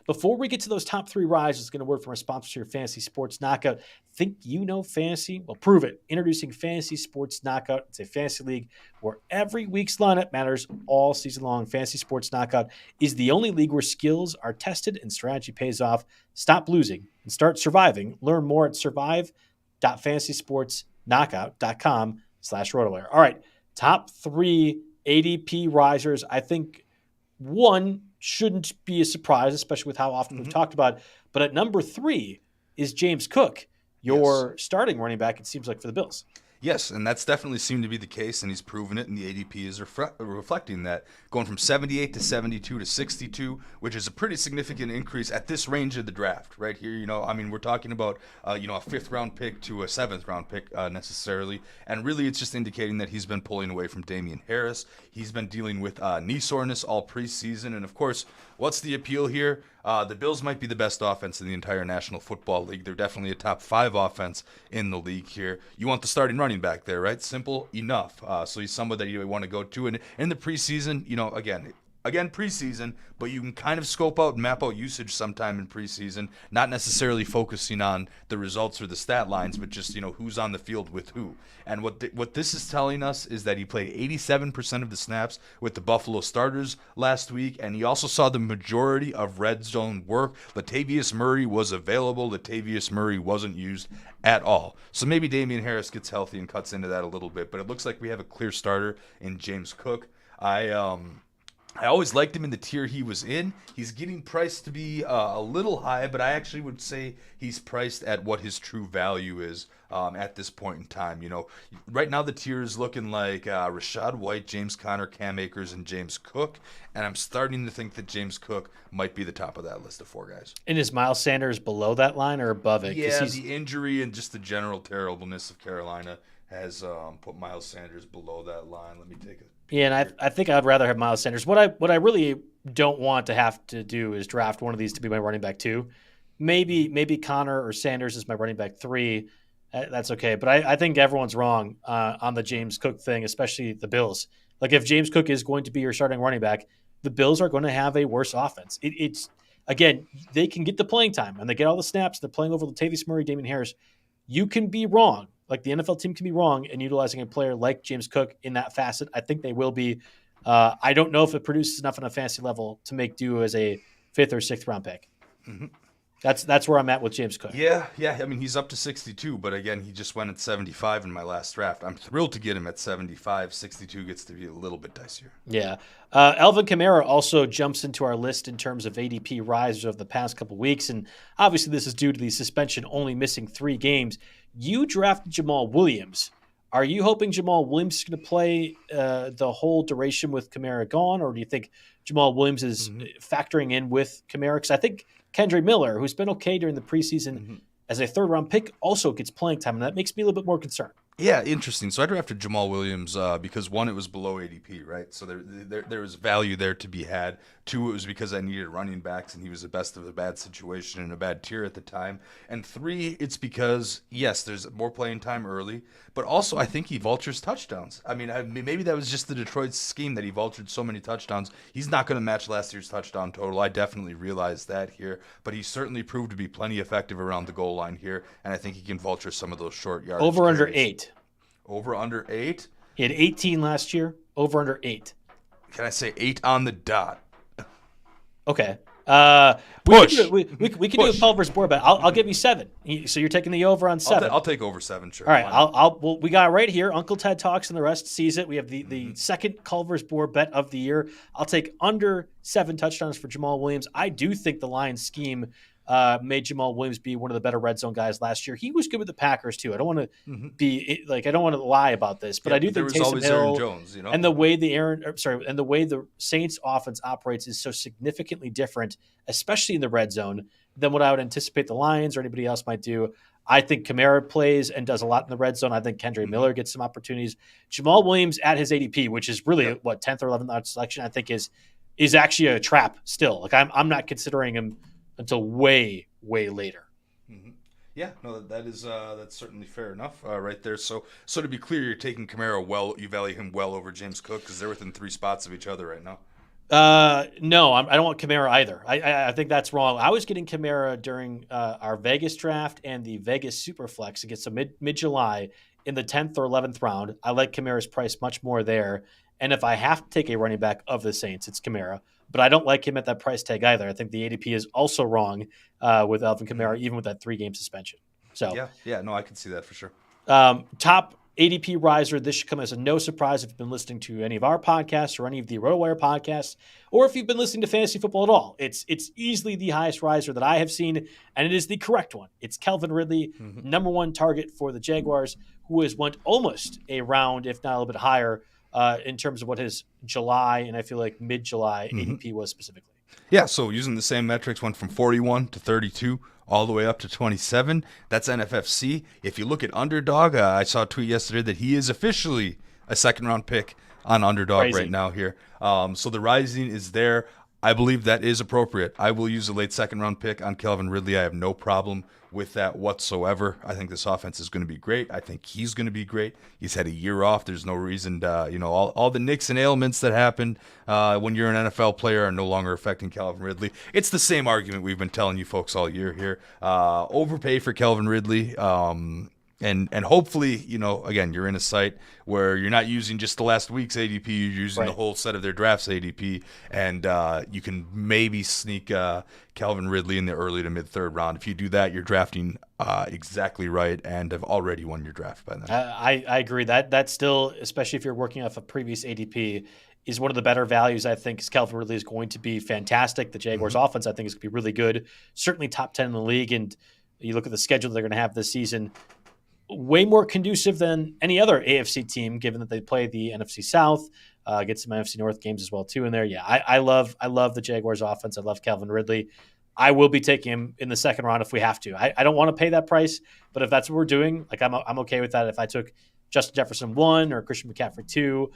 Before we get to those top 3 rides, it's going to word from our sponsor here, Fantasy Sports Knockout. Think you know fantasy? Well, prove it. Introducing Fantasy Sports Knockout. It's a fantasy league where every week's lineup matters all season long. Fantasy Sports Knockout is the only league where skills are tested and strategy pays off. Stop losing and start surviving. Learn more at survive.fantasysportsknockout.com/RotoWire. All right, top 3 ADP risers. I think one shouldn't be a surprise, especially with how often we've talked about it. But at number 3 is James Cook, your starting running back, it seems like, for the Bills. Yes, and that's definitely seemed to be the case, and he's proven it, and the ADP is reflecting that, going from 78 to 72 to 62, which is a pretty significant increase at this range of the draft right here. We're talking about a 5th-round pick to a 7th-round pick necessarily, and really it's just indicating that he's been pulling away from Damian Harris. He's been dealing with knee soreness all preseason, and of course, what's the appeal here? The Bills might be the best offense in the entire National Football League. They're definitely a top 5 offense in the league here. You want the starting running back there, right? Simple enough. So he's somebody that you want to go to. And in the preseason, again, again, preseason, but you can kind of scope out and map out usage sometime in preseason, not necessarily focusing on the results or the stat lines, but just, who's on the field with who. And what this is telling us is that he played 87% of the snaps with the Buffalo starters last week, and he also saw the majority of red zone work. Latavius Murray was available. Latavius Murray wasn't used at all. So maybe Damian Harris gets healthy and cuts into that a little bit, but it looks like we have a clear starter in James Cook. I always liked him in the tier he was in. He's getting priced to be a little high, but I actually would say he's priced at what his true value is at this point in time. Right now the tier is looking like Rachaad White, James Conner, Cam Akers, and James Cook, and I'm starting to think that James Cook might be the top of that list of 4 guys. And is Miles Sanders below that line or above it? Yeah, the injury and just the general terribleness of Carolina has put Miles Sanders below that line. Let me take it. Yeah, and I think I'd rather have Miles Sanders. What I really don't want to have to do is draft one of these to be my running back 2. Maybe Connor or Sanders is my running back 3. That's okay. But I think everyone's wrong on the James Cook thing, especially the Bills. Like, if James Cook is going to be your starting running back, the Bills are going to have a worse offense. It's again, they can get the playing time and they get all the snaps. They're playing over Latavius Murray, Damian Harris. You can be wrong. Like, the NFL team can be wrong in utilizing a player like James Cook in that facet. I think they will be. I don't know if it produces enough on a fantasy level to make do as a 5th or 6th round pick. Mm-hmm. That's where I'm at with James Cook. Yeah. I mean, he's up to 62, but again, he just went at 75 in my last draft. I'm thrilled to get him at 75. 62 gets to be a little bit dicier. Yeah. Alvin Kamara also jumps into our list in terms of ADP risers of the past couple weeks, and obviously this is due to the suspension, only missing 3 games. You drafted Jamal Williams. Are you hoping Jamal Williams is going to play the whole duration with Kamara gone, or do you think Jamal Williams is factoring in with Kamara? Because I think Kendre Miller, who's been okay during the preseason as a 3rd-round pick, also gets playing time, and that makes me a little bit more concerned. Yeah, interesting. So I drafted Jamal Williams because, 1, it was below ADP, right? So there was value there to be had. 2, it was because I needed running backs, and he was the best of a bad situation in a bad tier at the time. And 3, it's because, yes, there's more playing time early, but also I think he vultures touchdowns. I mean, maybe that was just the Detroit scheme that he vultured so many touchdowns. He's not going to match last year's touchdown total. I definitely realized that here, but he certainly proved to be plenty effective around the goal line here, and I think he can vulture some of those short yards. Over under 8. Over under 8? He had 18 last year. Over under 8. Can I say 8 on the dot? Okay. Push. We can do a Pulver's board bet. I'll give you 7. So you're taking the over on 7. I'll take over 7, sure. All right. Well, we got it right here. Uncle Ted talks and the rest sees it. We have the second Culver's board bet of the year. I'll take under 7 touchdowns for Jamal Williams. I do think the Lions scheme made Jamal Williams be one of the better red zone guys last year. He was good with the Packers too. I don't want to be like, I don't want to lie about this, but I do think Taysom Hill Aaron Jones, and the way the Saints offense operates is so significantly different, especially in the red zone, than what I would anticipate the Lions or anybody else might do. I think Kamara plays and does a lot in the red zone. I think Kendre Miller gets some opportunities. Jamal Williams at his ADP, which is really 10th or 11th selection, I think is actually a trap still. Like, I'm not considering him until way later. Yeah, no, that's certainly fair enough right there. So to be clear, you're taking Kamara you value him well over James Cook because they're within 3 spots of each other right now. No, I don't want Kamara either. I think that's wrong. I was getting Kamara during our Vegas draft and the Vegas Superflex against mid-July in the 10th or 11th round. I like Kamara's price much more there. And if I have to take a running back of the Saints, it's Kamara. But I don't like him at that price tag either. I think the ADP is also wrong with Alvin Kamara, even with that 3-game suspension. So no, I can see that for sure. Top ADP riser. This should come as a no surprise if you've been listening to any of our podcasts or any of the RotoWire podcasts, or if you've been listening to fantasy football at all. It's easily the highest riser that I have seen, and it is the correct one. It's Calvin Ridley, number 1 target for the Jaguars, who has went almost a round, if not a little bit higher, in terms of what his July and I feel like mid-July ADP was specifically. Yeah, so using the same metrics, went from 41 to 32 all the way up to 27. That's NFFC. If you look at Underdog, I saw a tweet yesterday that he is officially a 2nd-round pick on Underdog right now here. So the rising is there. I believe that is appropriate. I will use a late 2nd-round pick on Calvin Ridley. I have no problem with that whatsoever. I think this offense is going to be great. I think he's going to be great. He's had a year off. There's no reason to, all the nicks and ailments that happen when you're an NFL player are no longer affecting Calvin Ridley. It's the same argument we've been telling you folks all year here. Overpay for Calvin Ridley. And hopefully, again, you're in a site where you're not using just the last week's ADP, you're using the whole set of their draft's ADP, and you can maybe sneak Calvin Ridley in the early to mid-third round. If you do that, you're drafting exactly right and have already won your draft by then. I agree. That's still, especially if you're working off a previous ADP, is one of the better values, I think, is Calvin Ridley is going to be fantastic. The Jaguars offense, I think, is going to be really good, certainly top 10 in the league, and you look at the schedule they're going to have this season, way more conducive than any other AFC team, given that they play the NFC South, get some NFC North games as well too in there. Yeah, I love the Jaguars offense. I love Calvin Ridley. I will be taking him in the second round if we have to. I don't want to pay that price, but if that's what we're doing, like I'm okay with that. If I took Justin Jefferson 1 or Christian McCaffrey 2,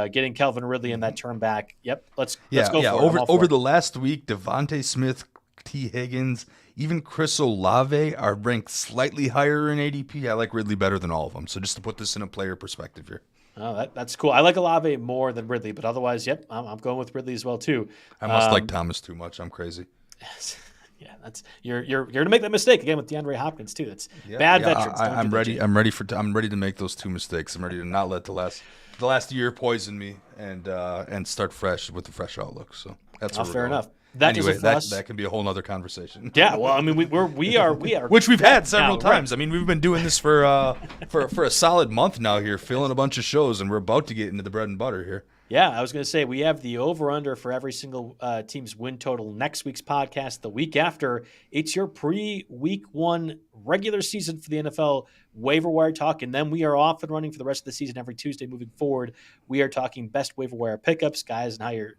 getting Calvin Ridley in that turn back. Yep, let's go for it. Over the last week, Devontae Smith, T. Higgins, even Chris Olave are ranked slightly higher in ADP. I like Ridley better than all of them. So just to put this in a player perspective here. Oh, that's cool. I like Olave more than Ridley, but otherwise, yep, I'm going with Ridley as well too. I must like Thomas too much. I'm crazy. Yes. Yeah, that's you're gonna make that mistake again with DeAndre Hopkins too. That's bad veterans. I'm ready. I'm ready to make those two mistakes. I'm ready to not let the last year poison me and start fresh with a fresh outlook. So that's fair enough. That can be a whole nother conversation. Yeah, well, I mean, we are which we've had several times. Right. I mean, we've been doing this for a solid month now here, filling a bunch of shows, and we're about to get into the bread and butter here. Yeah, I was going to say we have the over/under for every single team's win total next week's podcast. The week after, it's your pre-week 1 regular season for the NFL waiver wire talk, and then we are off and running for the rest of the season every Tuesday moving forward. We are talking best waiver wire pickups, guys, and how you're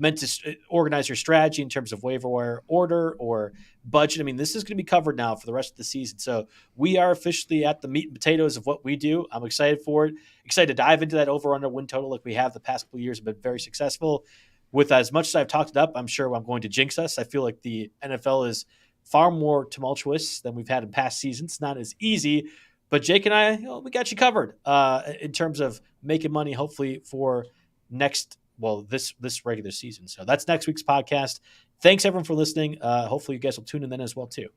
meant to organize your strategy in terms of waiver wire order or budget. I mean, this is going to be covered now for the rest of the season. So we are officially at the meat and potatoes of what we do. I'm excited for it. Excited to dive into that over-under win total like we have the past couple of years. Have been very successful. With as much as I've talked it up, I'm sure I'm going to jinx us. I feel like the NFL is far more tumultuous than we've had in past seasons. Not as easy, but Jake and I, we got you covered in terms of making money, hopefully for this regular season. So that's next week's podcast. Thanks everyone for listening. Hopefully you guys will tune in then as well too.